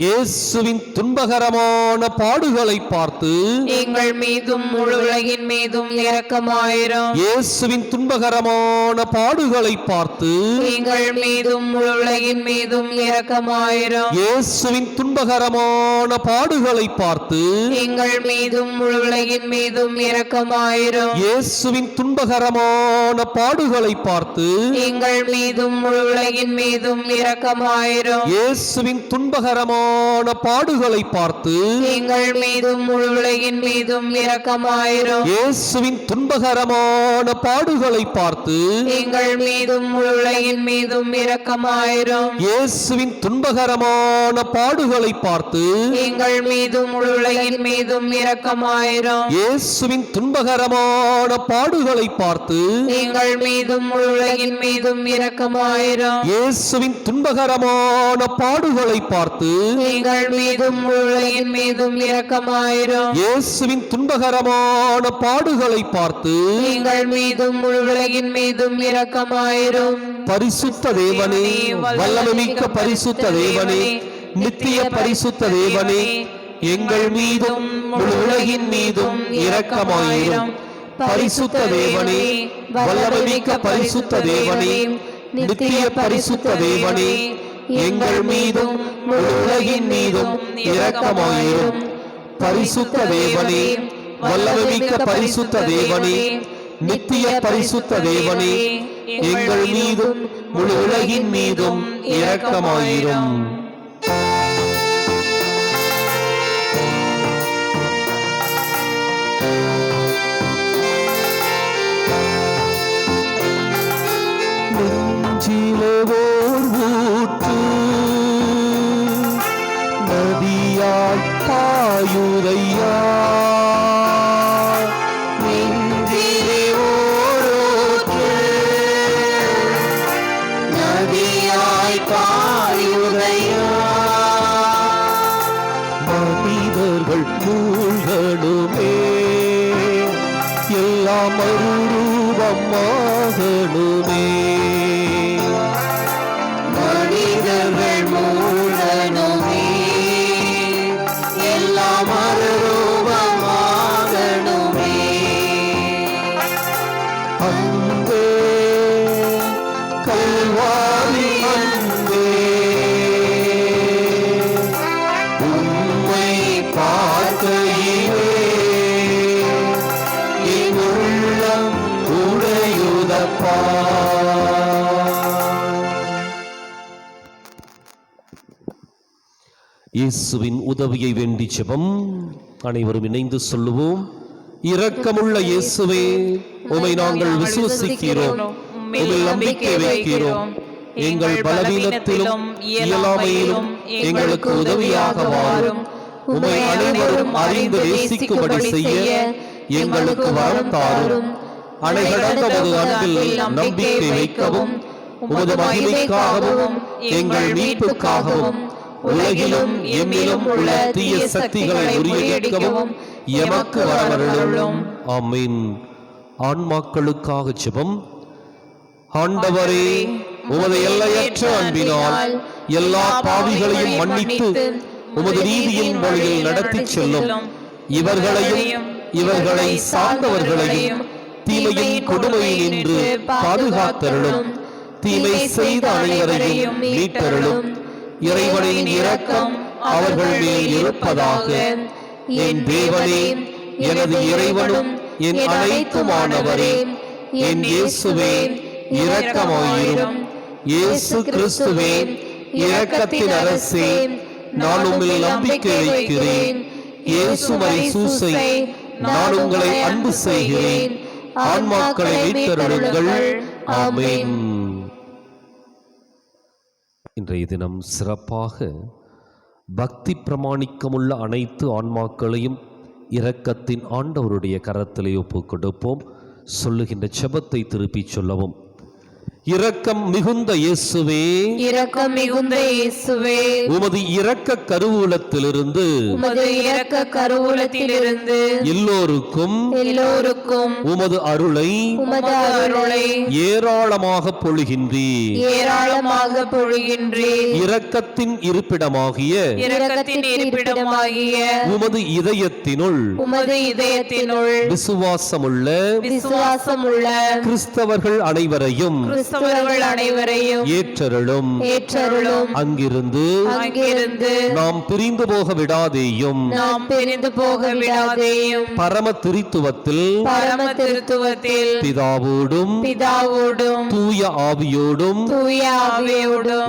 இயேசுவின் துன்பகரமான பாடுகளை பார்த்து எங்கள் மீதும் முழு உலகின் மீதும் இரக்கமாயிரும். இயேசுவின் துன்பகரமான பாடுகளை பார்த்து எங்கள் மீதும் முழு உலகின் மீதும் இரக்கமாயிரும். இயேசுவின் துன்பகரமான பாடுகளை பார்த்து எங்கள் மீதும் முழு உலகின் மீதும் இரக்கமாயிரும். இயேசுவின் துன்பகரமான பாடுகளை பார்த்து எங்கள் மீதும் முழு உலகின் மீதும் இரக்கமாயிரும். இயேசுவின் துன்பகரமான பாடுகளை பார்த்து எங்கள் மீதும் முழு உலகின் மீதும் இரக்கமாயிரும். இயேசுவின் துன்பகரமான பாடுகளை பார்த்து எங்கள் மீதும் முழு உலகின் மீதும் இரக்கமாயிரும். இயேசுவின் துன்பகரமான பாடுகளை பார்த்து எங்கள் மீதும் முழு உலகின் மீதும் இரக்கமாயிரும். இயேசுவின் துன்பகரமான பாடுகளை பார்த்து எங்கள் மீதும் முழு உலகின் மீதும் இரக்கமாயிரும். இயேசுவின் துன்பகரமான பாடுகளை பார்த்து எங்கள் மீதும் முழு உலகின் மீதும் இரக்கமாயிரும். இயேசுவின் துன்பகரமான பாடுகளை பார்த்து எங்கள் மீதும் முழு உலகின் மீதும் இரக்கமாயிரும். பரிசுத்த தேவனே, வல்லமைமிக்க பரிசுத்த தேவனே, நித்திய பரிசுத்த தேவனே, எங்கள் மீதும் முழு உலகின் மீதும் இரக்கமாயிரும். பரிசுத்த தேவனே, வல்லமைமிக்க பரிசுத்த தேவனே, நித்திய பரிசுத்த தேவனே, எங்கள் மீதும் முழு உலகின் மீதும் இரக்கமாயிரும். பரிசுத்த தேவனே, வல்லமைமிக்க பரிசுத்த தேவனே, நித்திய பரிசுத்த தேவனே, எங்கள் மீதும் முழு உலகின் மீதும் இரக்கமாயிரும். நெஞ்சிலே ஓர் ஊற்று நதியாய் பாயுதையா, நெஞ்சிலே ஓரூற்று நதியாய் பாயுதையா. மனிதர்கள் மூழ்கணுமே, எல்லாம் மறுரூபமாகணுமே. மனிதர்கள் மூழ்கணுமே, எல்லாம் மறுரூபமாகணுமே. அன்பே, கல்வாரி அன்பே, உம்மை பார்க்கையிலே என் உள்ளம் உடையுதப்பா. இயேசுவின் உதவியை வேண்டி ஜெபம். அனைவரும் இணைந்து சொல்லுவோம். இரக்கமுள்ள இயேசுவே, உம்மை நாங்கள் விசுவசிக்கிறோம், உம்மில் நம்பிக்கை வைக்கிறோம். எங்கள் பலவீனத்திலும் இயலாமையிலும் எங்களுக்கு உதவியாக வாரும். உம்மை அனைவரும் அறிந்து நேசிக்கும்படி செய்ய எங்களுக்கு வரம் தாரும். அணைகடந்த உமது அன்பில் நம்பிக்கை வைக்கவும், உமது மகிமைக்காகவும் எங்கள் மீட்புக்காகவும் உலகிலும் எம்மிலும் உள்ள தீய சக்திகளை முறியடிக்கவும் எமக்கு வரமருளும். ஆமென். ஆன்மாக்களுக்காக ஜெபம். ஆண்டவரே, உமது எல்லையற்ற அன்பினால் எல்லா பாவிகளையும் மன்னித்து உமது நீதியின் வழியில் நடத்திச் செல்லும். இவர்களையும் இவர்களை சார்ந்தவர்களையும் தீமையின் கொடுமையினின்று பாதுகாத்தருளும். தீமை செய்த அனைவரையும் மீட்டருளும். இறைவனின் இரக்கம் அவர்கள் மேல் இருப்பதாக. என் தேவனே, எனது இறைவனும் என் அனைத்துமானவரே, என் இயேசுவே, இரக்கமாயிரும். இயேசு கிறிஸ்துவே, இரக்கத்தின் அரசே, நான் உம்மில் நம்பிக்கை வைக்கிறேன். இயேசுவை சூசை, நான் உங்களை அன்பு செய்கிறேன். ஆன்மாக்களை மீட்டருளுங்கள். ஆமென். இன்றைய தினம் சிறப்பாக பக்தி பிரமாணிக்கமுள்ள அனைத்து ஆன்மாக்களையும் இரக்கத்தின் ஆண்டவருடைய கரத்திலே ஒப்புக் கொடுப்போம். சொல்லுகின்ற செபத்தை திருப்பிச் சொல்லவும். இரக்கம் மிகுந்த இயேசுவே, இரக்கம் மிகுந்த இயேசுவே, உமது இரக்க கருவூலத்திலிருந்து உமது இரக்க கருவூலத்திலிருந்து எல்லோருக்கும் உமது அருளை ஏராளமாக பொழிகின்றீர். ஏராளமாக பொழிகின்றீர். இரக்கத்தின் இருப்பிடமாகிய உமது இதயத்தினுள் விசுவாசமுள்ள கிறிஸ்தவர்கள் அனைவரையும் ஏற்றருளும். அங்கிருந்து நாம் பிரிந்து போக விடாதேயும். பரம திருத்துவத்தில் பிதாவோடும் தூய ஆவியோடும்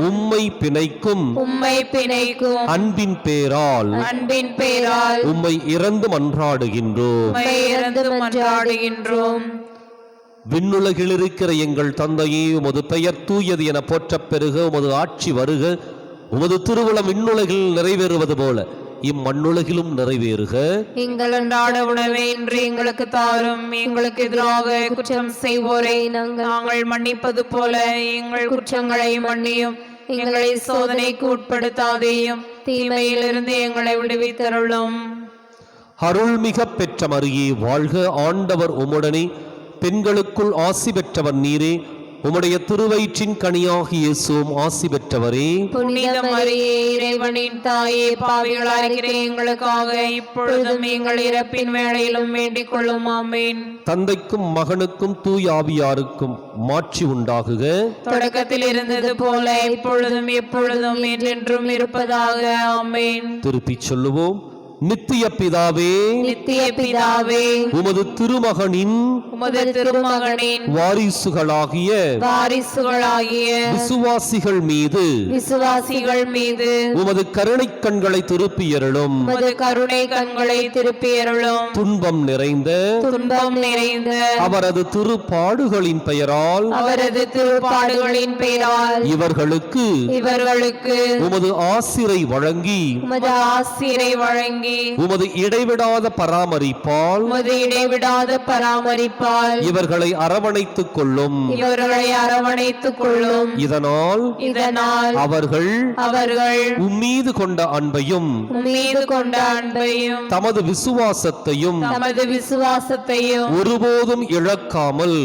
உம்மை பிணைக்கும் அன்பின் பேரால் உம்மை இறந்து மன்றாடுகின்றோம். விண்ணுலகில் இருக்கிற எங்கள் தந்தையே, உமது பெயர் தூயது என போற்றப் பெறுக. உமது ஆட்சி வருக. உமது திருவுளம் விண்ணுலகில் நிறைவேறுவது போல இம்மண்ணுலகிலும் நிறைவேறுக. எங்கள் அன்றாட உணவை இன்று எங்களுக்கு தாரும். எங்களுக்கு எதிராக குற்றம் செய்வோரை நாங்கள் மன்னிப்பது போல எங்கள் குற்றங்களை மன்னியும். எங்களை சோதனைக்கு உட்படுத்தாதேயும், தீமையிலிருந்து எங்களை விடுவித்தருளும். அருள்மிக பெற்ற மரியே வாழ்க. ஆண்டவர் உம்முடனே, பெண்களுக்குள் ஆசி பெற்றவர் நீரே. உம்முடைய திருவயிற்றின் கனியாகிய இயேசுவும் ஆசி பெற்றவரே. புனித மரியே, இறைவனின் தாயே, பாவிகளாகிற எங்களுக்காக இப்பொழுதும் எங்கள் இறப்பின் வேளையிலும் வேண்டிக் கொள்ளும். ஆமென். தந்தைக்கும் மகனுக்கும் தூய ஆவியாருக்கும் மாட்சி உண்டாகுக. தொடக்கத்தில் இருந்தது போல இப்பொழுதும் எப்பொழுதும் என்றென்றும் இருப்பதாக. ஆமென். திருப்பிச் சொல்லுவோம். நித்திய பிதாவே, உமது திருமகனின் வாரிசுகளாகிய விசுவாசிகள் மீது உமது கருணை கண்களை திருப்பியருளும். துன்பம் நிறைந்த அவரது திருப்பாடுகளின் பெயரால் இவர்களுக்கு உமது ஆசிரை வழங்கி உமது இடைவிடாத பராமரிப்பால் இவர்களை அரவணைத்துக் கொள்ளும். இதனால் அவர்கள் உம்மீது கொண்ட அன்பையும் தமது விசுவாசத்தையும் ஒருபோதும் இழக்காமல்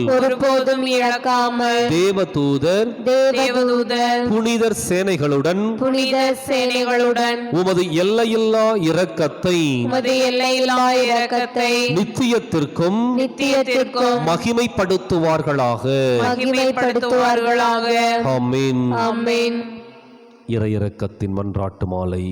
தேவதூதர் புனிதர் சேனைகளுடன் உமது எல்லையில்லா இரக்கத்தை நித்தியத்திற்கும் மகிமைப்படுத்துவார்களாக. ஆமென். இறையிரக்கத்தின் மன்றாட்டு மாலை.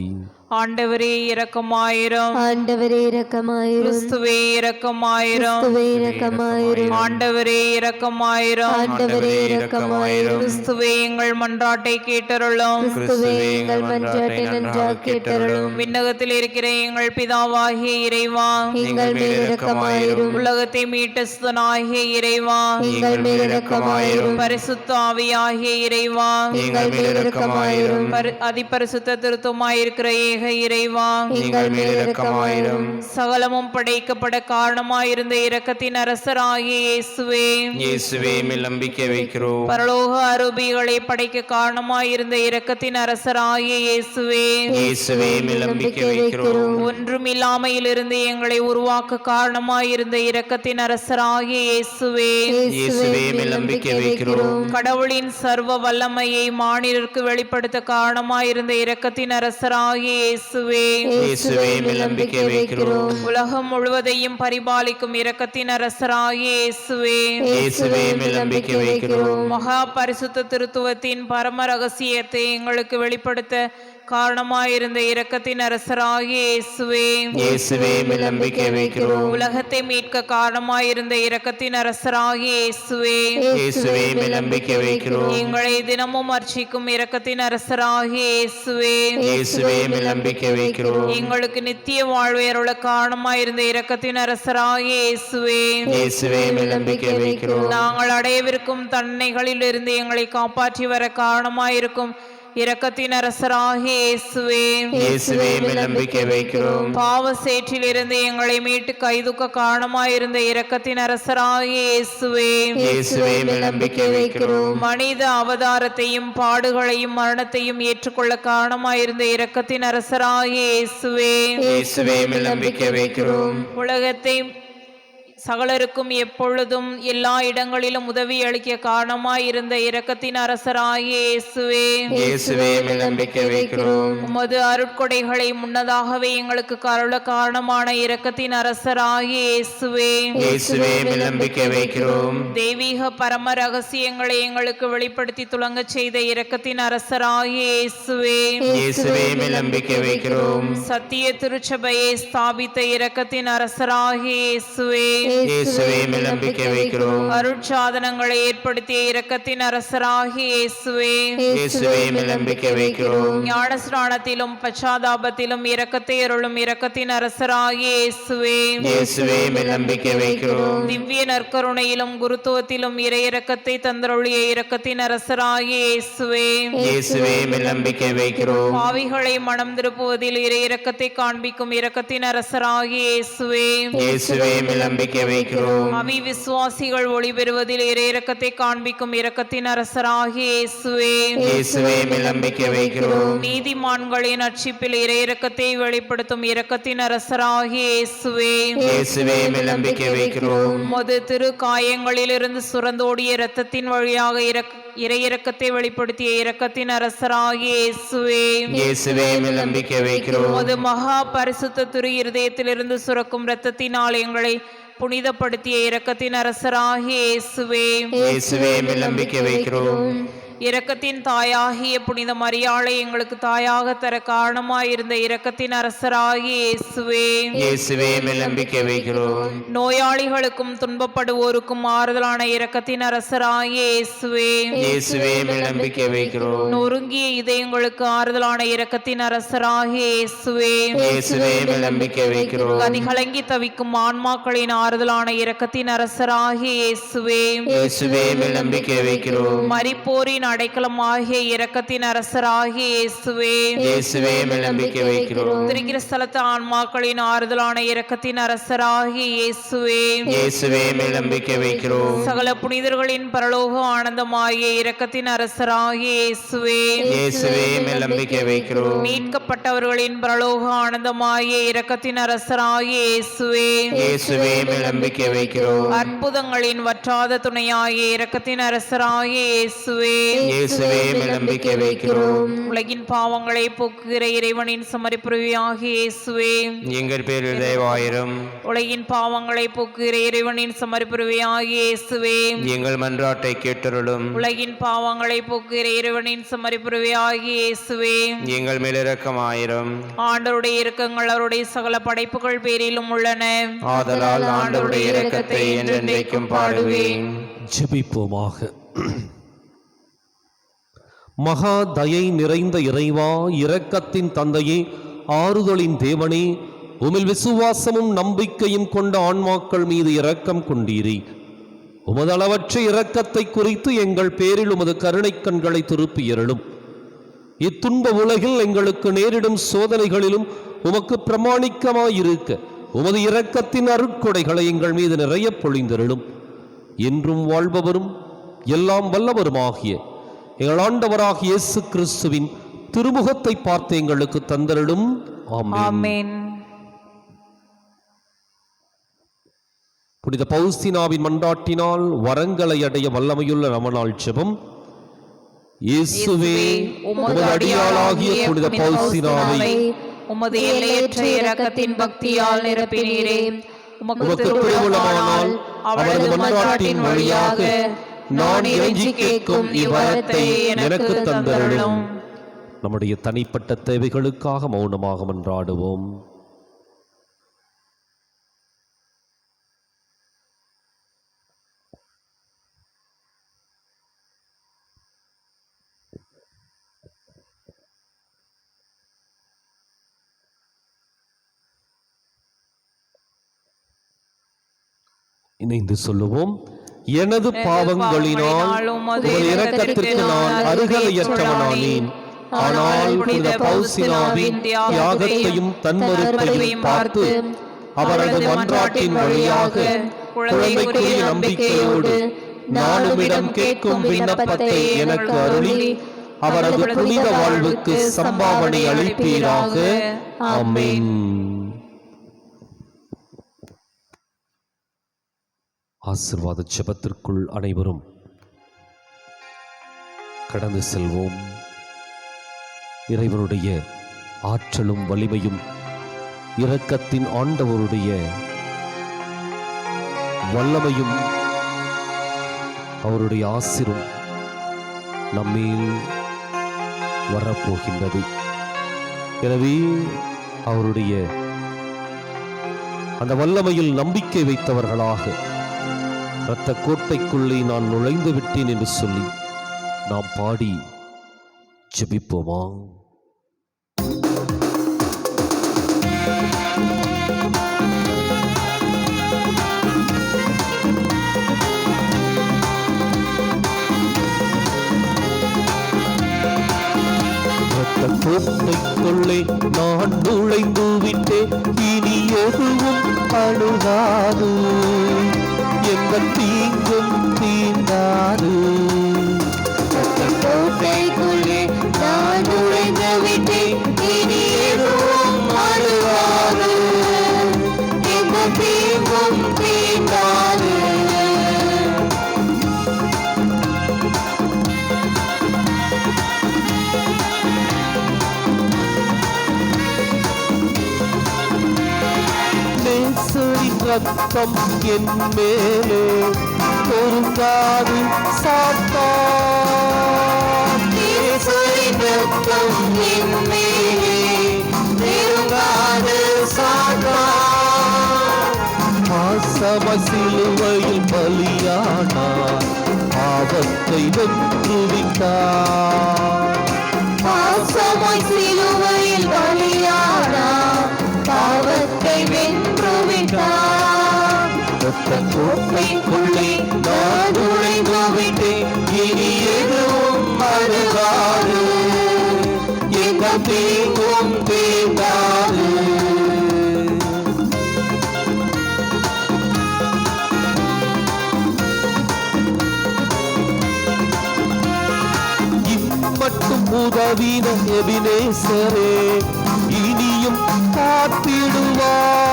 ஆண்டவரே இரக்கமாயிரும். ஆண்டவரே இரக்கமாயிரும். கிறிஸ்துவே இரக்கமாயிரும். கிறிஸ்துவே இரக்கமாயிரும். ஆண்டவரே இரக்கமாயிரும். ஆண்டவரே இரக்கமாயிரும். கிறிஸ்துவே எங்கள் மன்றாட்டை கேட்டருளும். கிறிஸ்துவே எங்கள் மன்றாட்டை நன்றாக கேட்டருளும். விண்ணகத்தில் இருக்கிற எங்கள் பிதாவாகிய இறைவா, எங்கள் மேல் இரக்கமாயிரும். உலகத்தை மீட்ட சுதனாகிய இறைவா, எங்கள் மேல் இரக்கமாயிரும். பரிசுத்த ஆவியாகிய இறைவா, எங்கள் மேல் இரக்கமாயிரும். அதிபரிசுத்த திருத்தமாயிருக்கிற இறைவா, எங்கள் மேல் இரக்கமாயிரும். சகலமும் படைக்கப்பட காரணமாயிருந்த இரக்கத்தின் அரசராகிய இயேசுவே மேல் நம்பிக்கை வைக்கிறோம். பரலோக அரூபிகளை படைக்க காரணமாயிருந்த இரக்கத்தின் அரசராகிய இயேசுவே மேல் நம்பிக்கை வைக்கிறோம். ஒன்றும் இல்லாமையிலிருந்து எங்களை உருவாக்க காரணமாயிருந்த இரக்கத்தின் அரசராகிய இயேசுவே மேல் நம்பிக்கை வைக்கிறோம். கடவுளின் சர்வ வல்லமையை மானிடருக்கு வெளிப்படுத்த காரணமாயிருந்த இரக்கத்தின் அரசராகிய இயேசுவே மேல் நம்பிக்கை வைக்கிறோம். உலகம் முழுவதையும் பரிபாலிக்கும் இரக்கத்தின் அரசராகிய இயேசுவே மேல் நம்பிக்கை வைக்கிறோம். மகா பரிசுத்த திருத்துவத்தின் பரம ரகசியத்தை எங்களுக்கு வெளிப்படுத்த காரணமாயிருந்த இரக்கத்தின் அரசராகிய இயேசுவே, இயேசுவே மேல் நம்பிக்கை வைக்கிறோம். உலகத்தை மீட்க காரணமாயிருந்த இரக்கத்தின் அரசராகிய இயேசுவே, இயேசுவே மேல் நம்பிக்கை வைக்கிறோம். எங்களை தினமும் அர்ச்சிக்கும் இரக்கத்தின் அரசராகிய இயேசுவே, இயேசுவே மேல் நம்பிக்கை வைக்கிறோம். எங்களுக்கு நித்திய வாழ்வை அருள காரணமாயிருந்த இரக்கத்தின் அரசராகிய இயேசுவே, இயேசுவே மேல் நம்பிக்கை வைக்கிறோம். நாங்கள் அடையவிருக்கும் தண்டனைகளில் இருந்து எங்களை காப்பாற்றி வர காரணமாயிருக்கும் இரக்கத்தின் அரசராகிய இயேசுவே, இயேசுவே மேல் நம்பிக்கை வைக்கிறோம். பாவ சேற்றிலிருந்து எங்களை மீட்டு கைதுக்க காரணமாயிருந்த இரக்கத்தின் அரசராகிய இயேசுவே, இயேசுவே மேல் நம்பிக்கை வைக்கிறோம். மனித அவதாரத்தையும் பாடுகளையும் மரணத்தையும் ஏற்றுக்கொள்ள காரணமாயிருந்த இரக்கத்தின் அரசராகிய இயேசுவே, இயேசுவே மேல் நம்பிக்கை வைக்கிறோம். உலகத்தை சகலருக்கும் எப்பொழுதும் எல்லா இடங்களிலும் உதவி அளிக்க காரணமாயிருந்த இரக்கத்தின் அரசராகிய இயேசுவே, இயேசுவே மேல் நம்பிக்கை வைக்கிறோம். உமது அருட்கொடைகளை முன்னதாகவே எங்களுக்கு அருள காரணமான இரக்கத்தின் அரசராகிய இயேசுவே, இயேசுவே மேல் நம்பிக்கை வைக்கிறோம். தெய்வீக பரம ரகசியங்களை எங்களுக்கு வெளிப்படுத்தி துலங்கச் செய்த இரக்கத்தின் அரசராகிய இயேசுவே, இயேசுவே மேல் நம்பிக்கை வைக்கிறோம். சத்திய திருச்சபையை ஸ்தாபித்த இரக்கத்தின் அரசராகிய இயேசுவே, இயேசுவே மேல் நம்பிக்கை வைக்கிறோம். அருட்சாதனங்களை ஏற்படுத்திய இரக்கத்தின் அரசராகிய இயேசுவே, இயேசுவே மேல் நம்பிக்கை வைக்கிறோம். ஞானஸ்நானத்திலும் பச்சாதாபத்திலும் இரக்கத்தை அருளும் இரக்கத்தின் அரசராகிய இயேசுவே, இயேசுவே மேல் நம்பிக்கை வைக்கிறோம். திவ்ய நற்கருணையிலும் குருத்துவத்திலும் இறையிரக்கத்தை தந்தருளிய இரக்கத்தின் அரசராகிய இயேசுவே, இயேசுவே மேல் நம்பிக்கை வைக்கிறோம். பாவிகளை மனம் திருப்புவதில் இறையிரக்கத்தை காண்பிக்கும் இரக்கத்தின் அரசராகிய இயேசுவே, இயேசுவே மேல் நம்பிக்கை வைக்கிறோம். அவி விசுவாசிகள் ஒளி பெறுவதில் இறையிரக்கத்தை காண்பிக்கும் இரக்கத்தின் அரசராகிய இயேசுவே, இயேசுவே மேல் நம்பிக்கை வைக்கிறோம். நீதிமான்களின் அர்ச்சிப்பில் இறையிரக்கத்தை வெளிப்படுத்தும் இரக்கத்தின் அரசராகிய இயேசுவே, இயேசுவே மேல் நம்பிக்கை வைக்கிறோம். உமது திரு காயங்களிலிருந்து சுரந்தோடிய இரத்தத்தின் வழியாக இறையிரக்கத்தை வெளிப்படுத்திய இரக்கத்தின் அரசராகிய இயேசுவே, இயேசுவே மேல் நம்பிக்கை வைக்கிறோம். உமது மகா பரிசுத்த திரு இருதயத்திலிருந்து சுரக்கும் இரத்தத்தினால் எங்களை புனிதப்படுத்திய இரக்கத்தின் அரசராகிய இயேசுவே, இயேசுவே மேல் நம்பிக்கை வைக்கிறோம். இரக்கத்தின் தாயாகிய புனித மரியாளை எங்களுக்கு தாயாக தர காரணமாயிருந்த இரக்கத்தின் அரசராகிய இயேசுவே, இயேசுவே மேல் நம்பிக்கை வைக்கிறோம். நோயாளிகளுக்கும் துன்பப்படுவோருக்கும் ஆறுதலான இரக்கத்தின் அரசராகிய இயேசுவே, இயேசுவே மேல் நம்பிக்கை வைக்கிறோம். நொறுங்கிய இதயங்களுக்கு ஆறுதலான இரக்கத்தின் அரசராகிய இயேசுவே, இயேசுவே மேல் நம்பிக்கை வைக்கிறோம். கதிகலங்கி தவிக்கும் ஆன்மாக்களின் ஆறுதலான இரக்கத்தின் அரசராகிய இயேசுவே, இயேசுவே மேல் நம்பிக்கை வைக்கிறோம். மரிப்போரின் அடைக்கலமாகிய இரக்கத்தின் அரசராகிய இயேசுவே, இயேசுவே மேல் நம்பிக்கை வைக்கிறோம். திரிகிற ஸ்தலத்து ஆன்மாக்களின் ஆறுதலான இரக்கத்தின் அரசராகிய இயேசுவே, இயேசுவே மேல் நம்பிக்கை வைக்கிறோம். சகல புனிதர்களின் பரலோக ஆனந்தமாகிய இரக்கத்தின் அரசராகிய இயேசுவே, இயேசுவே மேல் நம்பிக்கை வைக்கிறோம். மீட்கப்பட்டவர்களின் பரலோக ஆனந்தமாகிய இரக்கத்தின் அரசராகிய இயேசுவே, இயேசுவே மேல் நம்பிக்கை வைக்கிறோம். அற்புதங்களின் வற்றாத துணையாகிய இரக்கத்தின் அரசராகிய இயேசுவே, இயேசுவே மேல் நம்பிக்கை வைக்கிறோம். உலகின் பாவங்களை போக்குகிற இறைவனின் சமரிப்புரவியாகிய இயேசுவே, எங்கள் பேரில் தயவாயிரும். உலகின் பாவங்களை போக்குகிற இறைவனின் சமரிப்புரவியாகிய இயேசுவே, எங்கள் மன்றாட்டை கேட்டருளும். உலகின் பாவங்களை போக்குகிற இறைவனின் சமரிப்புரவியாகிய இயேசுவே, எங்கள் மேல் இரக்கமாயிரும். ஆண்டவருடைய இரக்கங்கள் அவருடைய சகல படைப்புகள் பேரிலும் உள்ளன. ஆதலால் ஆண்டவருடைய இரக்கத்தை என்றென்றைக்கும் பாடுவேன். ஜெபிப்போமாக. மகா தயை நிறைந்த இறைவா, இரக்கத்தின் தந்தையே, ஆறுதலின் தேவனே, உமிழ் விசுவாசமும் நம்பிக்கையும் கொண்ட ஆன்மாக்கள் மீது இரக்கம் கொண்டீரே. உமது அளவற்ற இரக்கத்தை குறித்து எங்கள் பேரில் உமது கருணை கண்களை திருப்பியருளும். இத்துன்ப உலகில் எங்களுக்கு நேரிடும் சோதனைகளிலும் உமக்கு பிரமாணிக்கமாயிருக்க உமது இரக்கத்தின் அருட்கொடைகளை எங்கள் மீது நிறைய பொழிந்தருளும். என்றும் வாழ்பவரும் எல்லாம் வல்லவருமாகிய எங்கள் ஆண்டவராகிய இயேசு கிறிஸ்துவின் திருமுகத்தை பார்த்து எங்களுக்கு தந்தருளும். ஆமென். புனித பவுஸ்தீனாவின் மன்றாட்டினால் வரங்களை அடைய வல்லமையுள்ள நமநாள் ஜெபம். இயேசுவே, உமது அடியாளாகிய புனித பவுஸ்தீனாவை உமது எல்லையற்ற இரக்கத்தின் பக்தியால் நிரப்பினீரே. உமக்கு திருவுளமானால் அவரது மன்றாட்டின் வழியாக நான் இறைஞ்சி கேட்கும் இவ்வரத்தை எனக்கு தந்தருளும். நம்முடைய தனிப்பட்ட தேவைகளுக்காக மௌனமாக மன்றாடுவோம். இணைந்து சொல்லுவோம். எனது பாவங்களினால் உமது இரக்கத்திற்கு நான் அருகதையற்றவனானேன். ஆனால் புனித பவுசினாவின் தியாகத்தையும் தன்மறுப்பையும் பார்த்து அவரது மன்றாட்டின் வழியாக குழந்தைக்குரிய நம்பிக்கையோடு நானுமிடம் கேட்கும் விண்ணப்பத்தை எனக்கு அருளி அவரது புனித வாழ்வுக்கு சம்பாவனை அளிப்பீராக. ஆமென். ஆசீர்வாத ஜெபத்திற்குள் அனைவரும் கடந்து செல்வோம். இறைவனுடைய ஆற்றலும் வலிமையும் இரக்கத்தின் ஆண்டவருடைய வல்லமையும் அவருடைய ஆசீரும் நம்மேல் வரப்போகின்றது. எனவே அவருடைய அந்த வல்லமையில் நம்பிக்கை வைத்தவர்களாக இரத்த கோட்டைக்குள்ளே நான் நுழைந்து விட்டேன் என்று சொல்லி நாம் பாடி ஜெபிப்போமா? இரத்த கோட்டைக்குள்ளே நான் நுழைந்து விட்டேன், இனி எதுவும் அணுகாது, எந்த தீங்கும் தீண்டாது. கோட்டைக்குள்ளே நான் நுழைந்து விட்டேன், இனி எதுவும் அணுகாது, எந்த தீங்கும் தீண்டாது. நேசரின் ரத்தம் என் மேலே பொருந்தாது சாத்தான். நேசரின் ரத்தம் என் மேலே நெருங்காது சாத்தான். பாசம சிலுவையில் பலியானார், பாவத்தை வென்று விட்டார். பாசமாய் சிலுவையில் பலியானார், பாவத்தை வென்று விட்டார். இரத்த கோட்டைக்குள்ளே நான் நுழைந்து விட்டேன், இனி எதுவும் அணுகாது, எந்த தீங்கும் தீண்டாது. இம்மட்டும் உதவின எபினேசரே இனியும் காத்திடுவார்.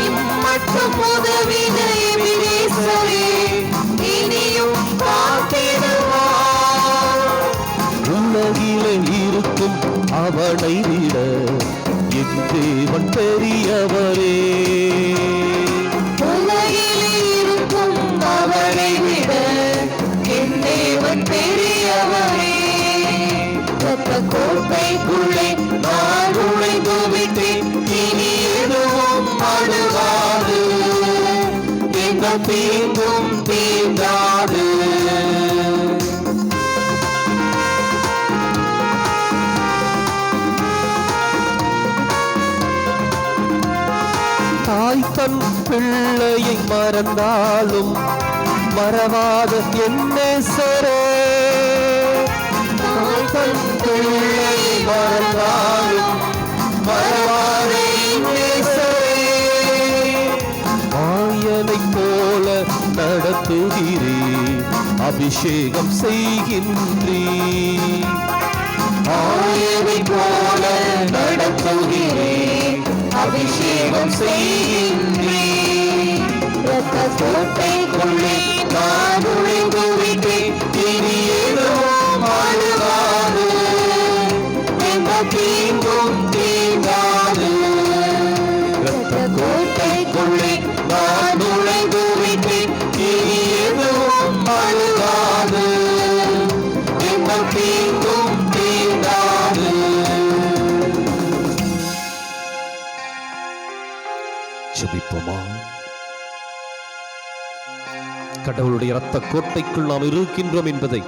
இம்மட்டும் உதவின எபினேசரே இனியும் காத்திடுவார். உலகிலே இருக்கும் அவனை விட என் தேவன் பெரியவரே. உலகிலே இருக்கும் அவரை விட என் தேவன் பெரியவரே. இரத்த கோட்டைக்குள்ளே நான் நுழைந்து விட்டேன், இனி எதுவும் அணுகாது, எந்த தீங்கும் தீண்டாது. தாய் தன் பிள்ளையை மறந்தாலும் மறவாத என் நேசரே. தாய் தன் பிள்ளையை மறந்தாலும் மறவாத என் நேசரே. ஆயனைப் போல நடத்துகிறீர், அபிஷேகம் செய்கின்றீர். ஆயனைப் போல நடத்துகிறேன், அபிஷேகம் செய்கின்றேன். இரத்த கோட்டைக்குள்ளே நான் நுழைந்து விட்டேன், இனி எதுவும் அணுகாது, எந்த தீங்கும் தீண்டாது. இரத்த கோட்டைக்குள்ளே நான் நுழைந்து விட்டேன், இனி எதுவும் அணுகாது, எந்த தீங்கும் தீண்டாது. ஜெபிப்போமா. கடவுளுடைய இரத்த கோட்டைக்குள் நாம் இருக்கின்றோம் என்பதை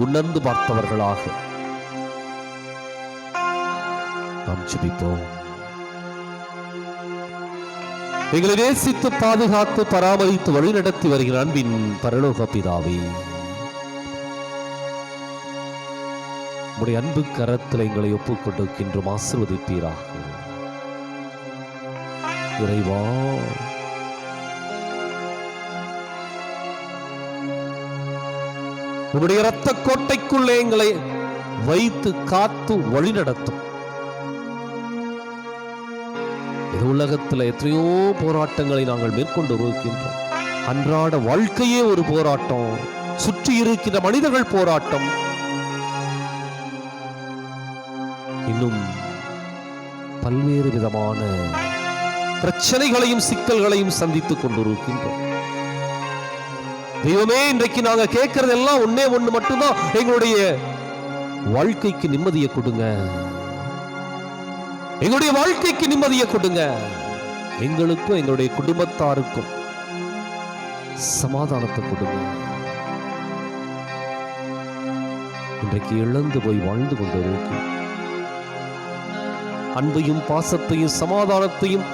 உணர்ந்து பார்த்தவர்களாக நாம் ஜெபிப்போம். எங்களை நேசித்து பாதுகாத்து பராமரித்து வழிநடத்தி வருகிற அன்பின் பரலோக பிதாவே, உடைய அன்பு கரத்தில் எங்களை ஒப்புக் கொடுக்கின்றோம். ஆசீர்வதிப்பீராக இறைவா. உங்களுடைய இரத்த கோட்டைக்குள்ளே எங்களை வைத்து காத்து வழி நடத்தும். இது உலகத்தில் எத்தனையோ போராட்டங்களை நாங்கள் மேற்கொண்டு இருக்கின்றோம். அன்றாட வாழ்க்கையே ஒரு போராட்டம், சுற்றி இருக்கின்ற மனிதர்கள் போராட்டம், இன்னும் பல்வேறு விதமான பிரச்சனைகளையும் சிக்கல்களையும் சந்தித்துக் கொண்டிருக்கின்றோம். தெய்வமே, இன்றைக்கு நாங்க கேட்கறது எல்லாம் ஒண்ணே ஒண்ணு மட்டும்தான், எங்களுடைய வாழ்க்கைக்கு நிம்மதியை கொடுங்க, எங்களுடைய வாழ்க்கைக்கு நிம்மதியை கொடுங்க, எங்களுக்கும் எங்களுடைய குடும்பத்தாருக்கும் சமாதானத்தை கொடுங்க. இன்றைக்கு இழந்து போய் வாழ்ந்து கொண்டிருக்கிறோம். அன்பையும் பாசத்தையும் சமாதானத்தையும்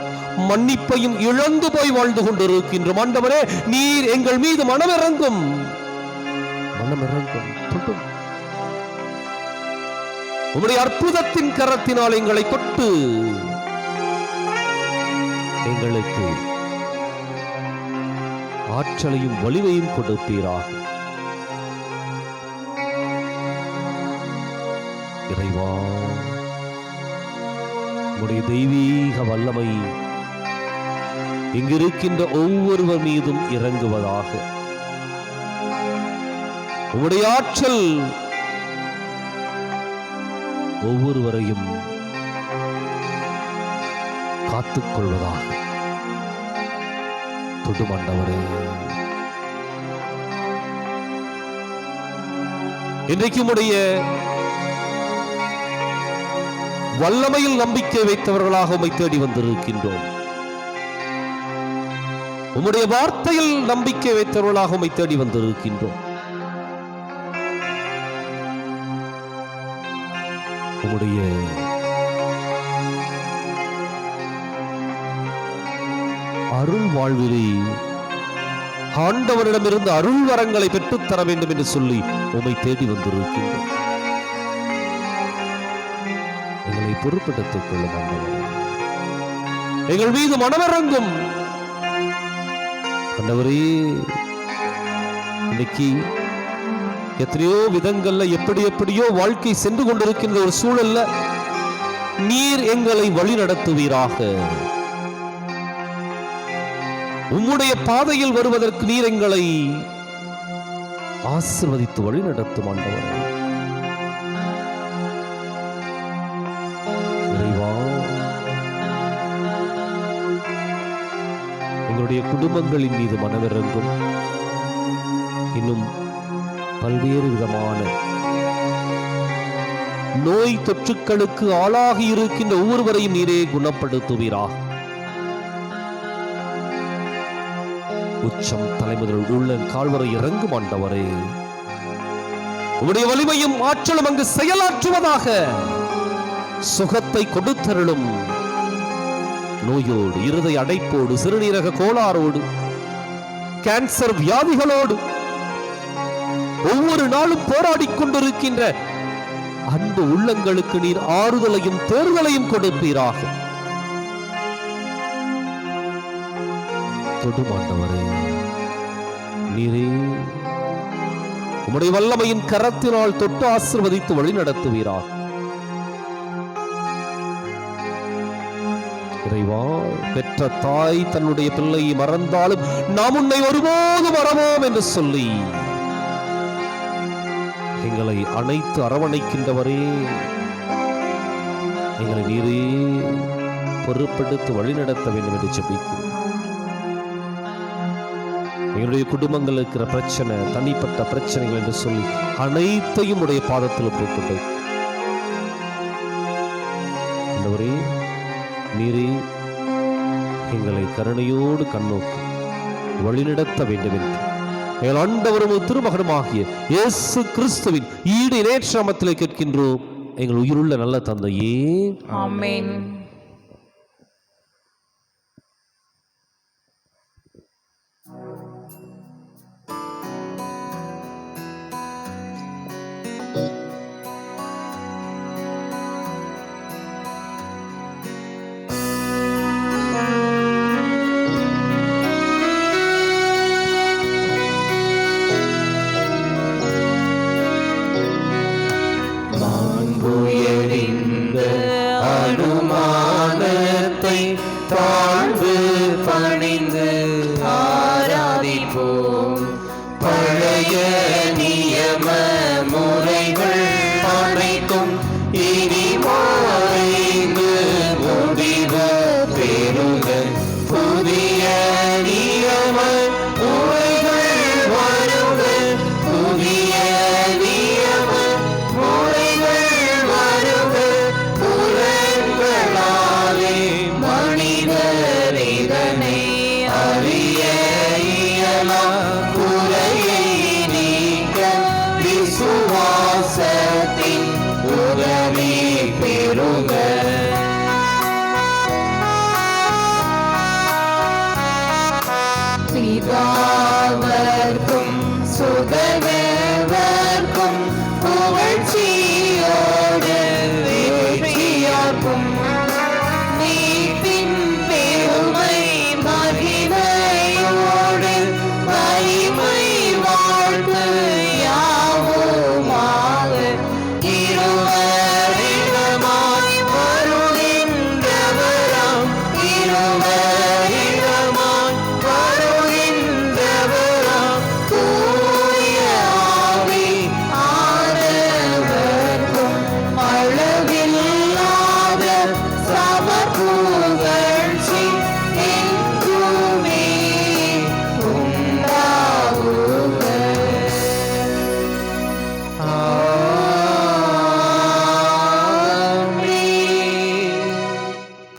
மன்னிப்பையும் இழந்து போய் வாழ்ந்து கொண்டிருக்கின்றோம். ஆண்டவரே, நீர் எங்கள் மீது மனமிறங்கும், மனமிறங்கும். உம்முடைய அற்புதத்தின் கரத்தினால் எங்களை தொட்டு எங்களுக்கு ஆற்றலையும் வலிமையும் கொடுப்பீராக. இறைவா, உம்முடைய தெய்வீக வல்லமை இங்கிருக்கின்ற ஒவ்வொருவர் மீதும் இறங்குவதாக. உம்முடைய ஆற்றல் ஒவ்வொருவரையும் காத்துக் கொள்வதாக. தொடுமாண்டவரே, இன்றைக்கு உம்முடைய வல்லமையில் நம்பிக்கை வைத்தவர்களாக உம்மை தேடி வந்திருக்கின்றோம். உம்முடைய வார்த்தையில் நம்பிக்கை வைத்தவர்களாக உம்மை தேடி வந்திருக்கின்றோம். உம்முடைய அருள் வாழ்விலே ஆண்டவரிடமிருந்து அருள் வரங்களை பெற்றுத்தர வேண்டும் என்று சொல்லி உம்மை தேடி வந்திருக்கின்றோம். எங்களை பொறுப்பெடுத்துக் கொள்ளும் ஆண்டவரே, எங்கள் மீது மனமிறங்கும் ஆண்டவரே. இன்னைக்கு எத்தனையோ விதங்கள்ல எப்படியோ வாழ்க்கை சென்று கொண்டிருக்கின்ற ஒரு சூழல்ல நீர் எங்களை வழி நடத்துவீராக. உம்முடைய பாதையில் வருவதற்கு நீர் எங்களை ஆசீர்வதித்து வழி நடத்தும் ஆண்டவரே. இறைவா, எங்களுடைய குடும்பங்களின் மீது மனமிறங்கும். இன்னும் பல்வேறு விதமான நோய் தொற்றுக்களுக்கு ஆளாகி இருக்கின்ற ஒவ்வொருவரையும் நீரே குணப்படுத்துவீராக. உச்சம் தலைமுதல் உள்ள கால்வரை இறங்கும் ஆண்டவரே. உம்முடைய வலிமையும் ஆற்றலும் அங்கு செயலாற்றுவதாக. சுகத்தை கொடுத்தருளும். நோயோடு, இருதய அடைப்போடு, சிறுநீரக கோளாறோடு, கேன்சர் வியாதிகளோடு ஒவ்வொரு நாளும் போராடிக் கொண்டிருக்கின்ற அன்பு உள்ளங்களுக்கு நீர் ஆறுதலையும் தேர்தலையும் கொடுப்பீராக. தொடுமாண்டவரே, நீரே உம்முடைய வல்லமையின் கரத்தினால் தொட்டு ஆசீர்வதித்து வழி நடத்துவீராக. இறைவா, பெற்ற தாய் தன்னுடைய பிள்ளையை மறந்தாலும் நாம் உன்னை ஒருபோது மறவோம் என்று சொல்லி எங்களை அனைத்து அரவணைக்கின்றவரே, எங்களை நீரே பொறுப்பெடுத்து வழிநடத்த வேண்டும் என்று ஜெபிக்கிறோம். எங்களுடைய குடும்பங்கள் இருக்கிற பிரச்சனை, தனிப்பட்ட பிரச்சனைகள் என்று சொல்லி அனைத்தையும் உடைய பாதத்தில் போட்டு ஆண்டவரே, நீரே எங்களை கருணையோடு கண்ணோக்கி வழிநடத்த வேண்டும் என்று எங்கள் ஆண்டவரும் திருமகனுமாகிய இயேசு கிறிஸ்துவின் ஈடு இணையற்ற நாமத்திலே கேட்கின்றோம் எங்கள் உயிருள்ள நல்ல தந்தையே, ஆமென். உயரிந்த அனுமானத்தை தாழ்ந்து பணிந்து ஆராதிப்போம். பழைய நியம முறைகள் அனைத்தும் இனி மாறிந்து முடிவு பெறுக. புதிய நியம முறைகள் வருக. புதிய நியம முறைகள் வருக. புலன்களாலே மனிதர் இதனை அறிய இயலா. குறையை நீக்க விசுவாசத்தின் உதவி பெறுக. பிதாவர்க்கும் சுதனவர்க்கும் புகழ்ச்சியோடு வெற்றியார்க்கும் நீட்டின் பெருமை மகிமையோடு மகிமை வாழ்த்து யாவுமாக இருவரிடமாய் வருகின்றவராம். இருவரிடமாய் வருகின்றவராம். தூய ஆவி ஆனவர்க்கும் அளவில்லாத சமபுகழ்ச்சி என்றுமே உண்டாகுக.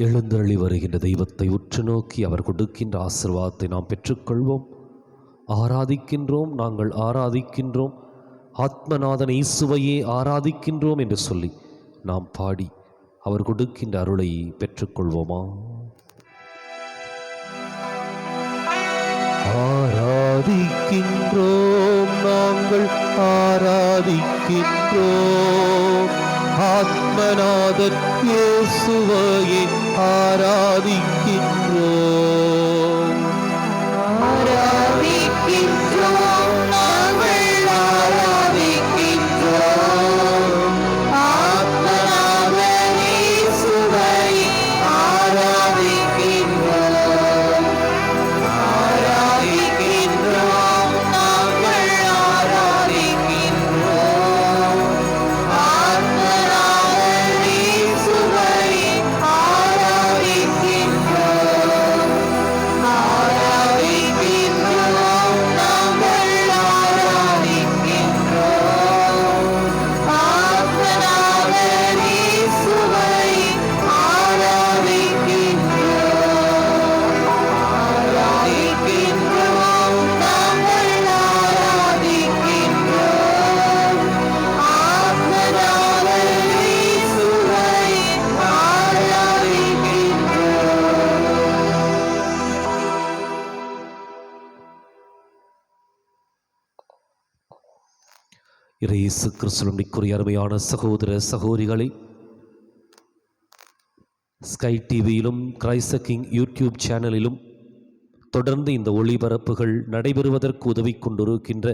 எழுந்தருளி வருகின்ற தெய்வத்தை உற்று நோக்கி அவர் கொடுக்கின்ற ஆசீர்வாதத்தை நாம் பெற்றுக்கொள்வோம். ஆராதிக்கின்றோம், நாங்கள் ஆராதிக்கின்றோம், ஆத்மநாதன் இயேசுவையே ஆராதிக்கின்றோம் என்று சொல்லி நாம் பாடி அவர் கொடுக்கின்ற அருளை பெற்றுக்கொள்வோமா? ஆராதிக்கின்றோம், நாங்கள் ஆராதிக்கின்றோம், ஆத்மநாதன் இயேசுவையே ஆராதிக்கின்றோம். ஆராதிக்கின்றோம், நாங்கள் ஆராதிக்கின்றோம், ஆத்மநாதன் இயேசுவை ஆராதிக்கின்றோம். ஆராதிக்கின்றோம், நாங்கள் ஆராதிக்கின்றோம், ஆத்மநாதன் இயேசுவை ஆராதிக்கின்றோம். ஆராதிக்கின்றோம், நாங்கள் ஆராதிக்கின்றோம், ஆத்மநாதன் இயேசுவை ஆராதிக்கின்றோம். ஆராதிக்கின்றோம், நாங்கள் ஆராதிக்கின்றோம், ஆத்மநாதன் இயேசுவை ஆராதிக்கின்றோம். இயேசு கிறிஸ்துவிற்குரிய அருமையான சகோதர சகோதரிகளை, ஸ்கை டிவியிலும் கிரைஸ்ட் கிங் யூடியூப் சேனலிலும் தொடர்ந்து இந்த ஒளிபரப்புகள் நடைபெறுவதற்கு உதவி கொண்டிருக்கின்ற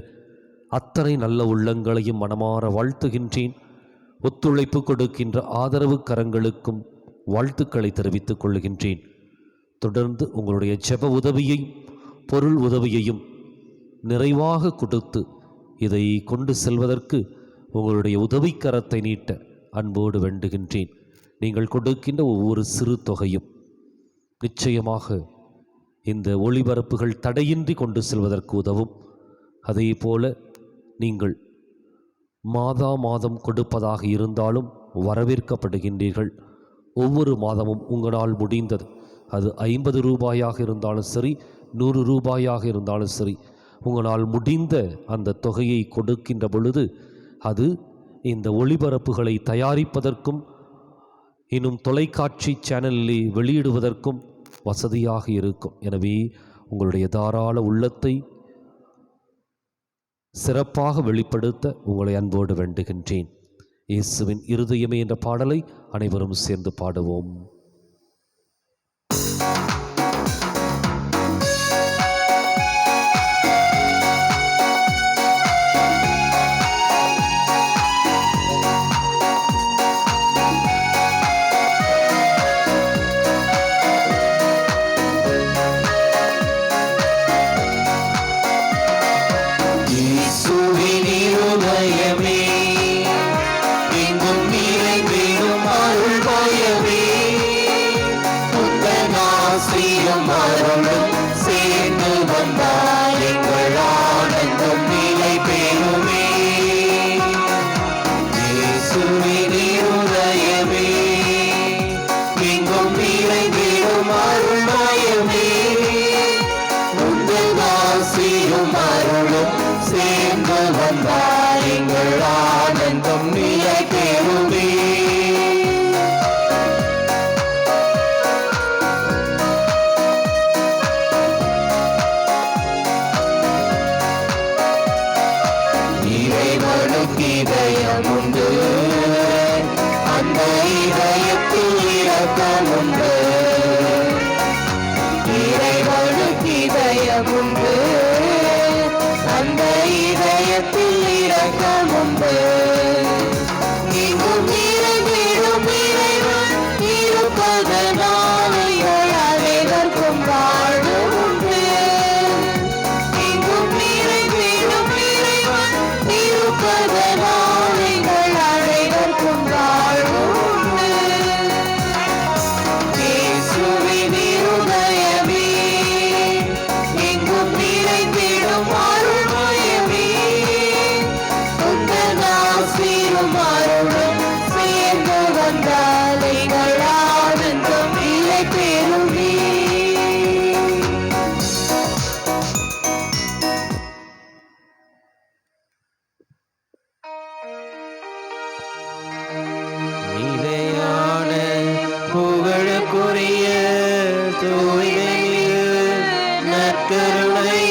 அத்தனை நல்ல உள்ளங்களையும் மனமாற வாழ்த்துகின்றேன். ஒத்துழைப்பு கொடுக்கின்ற ஆதரவு கரங்களுக்கும் வாழ்த்துக்களை தெரிவித்துக் கொள்கின்றேன். தொடர்ந்து உங்களுடைய ஜெப உதவியையும் பொருள் உதவியையும் நிறைவாக கொடுத்து இதை கொண்டு செல்வதற்கு உங்களுடைய உதவிக்கரத்தை நீட்ட அன்போடு வேண்டுகின்றேன். நீங்கள் கொடுக்கின்ற ஒவ்வொரு சிறு தொகையும் நிச்சயமாக இந்த ஒளிபரப்புகள் தடையின்றி கொண்டு செல்வதற்கு உதவும். அதே போல நீங்கள் மாதம் கொடுப்பதாக இருந்தாலும் வரவேற்கப்படுகின்றீர்கள். ஒவ்வொரு மாதமும் உங்களால் முடிந்தது அது 50 ரூபாயாக இருந்தாலும் சரி, 100 ரூபாயாக இருந்தாலும் சரி, உங்களால் முடிந்த அந்த தொகையை கொடுக்கின்ற பொழுது அது இந்த ஒளிபரப்புகளை தயாரிப்பதற்கும் இன்னும் தொலைக்காட்சி சேனலிலே வெளியிடுவதற்கும் வசதியாக இருக்கும். எனவே உங்களுடைய தாராள உள்ளத்தை சிறப்பாக வெளிப்படுத்த உங்களை அன்போடு வேண்டுகின்றேன். இயேசுவின் இருதயமே என்ற பாடலை அனைவரும் சேர்ந்து பாடுவோம். இயேசுவின் இருதயமே, எங்கும் நிறைந்திடும் அருள்மயமே, உந்தன் ஆசியும் அருளும் சேர்ந்து வந்தால் எங்கள் ஆனந்தம் நிலை பெறுமே. இயேசுவின் இருதயமே, எங்கும் நிறைந்திடும் அருள்மயமே, உந்தன் ஆசியும் அருளும் சேர்ந்து வந்தால் எங்கள் ஆனந்தம் நிலை பெறுமே. இறைவனுக்கு இதயம் உண்டு, அந்த இதயத்தில் இரக்கம் உண்டு. இறைவனுக்கு இதயம் உண்டு, அந்த இதயத்தில் இரக்கம் உண்டு. எங்கும் நிறைந்திடும் இறைவன் இருப்பதனால் எங்கள் அனைவருக்கும் வாழ்வு உண்டு. எங்கும் நிறைந்திடும் இறைவன் இருப்பதனால் எங்கள் அனைவருக்கும் வாழ்வு உண்டு. இயேசுவின் இருதயமே, எங்கும் நிறைந்திடும் அருள்மயமே, உந்தன் ஆசீரும் அருளும் சேர்ந்து வந்தால் எங்கள் ஆனந்தம் நிலை பெறுமே. நிலையான புகழுக்குரிய தூய்மையில் நற்கருணை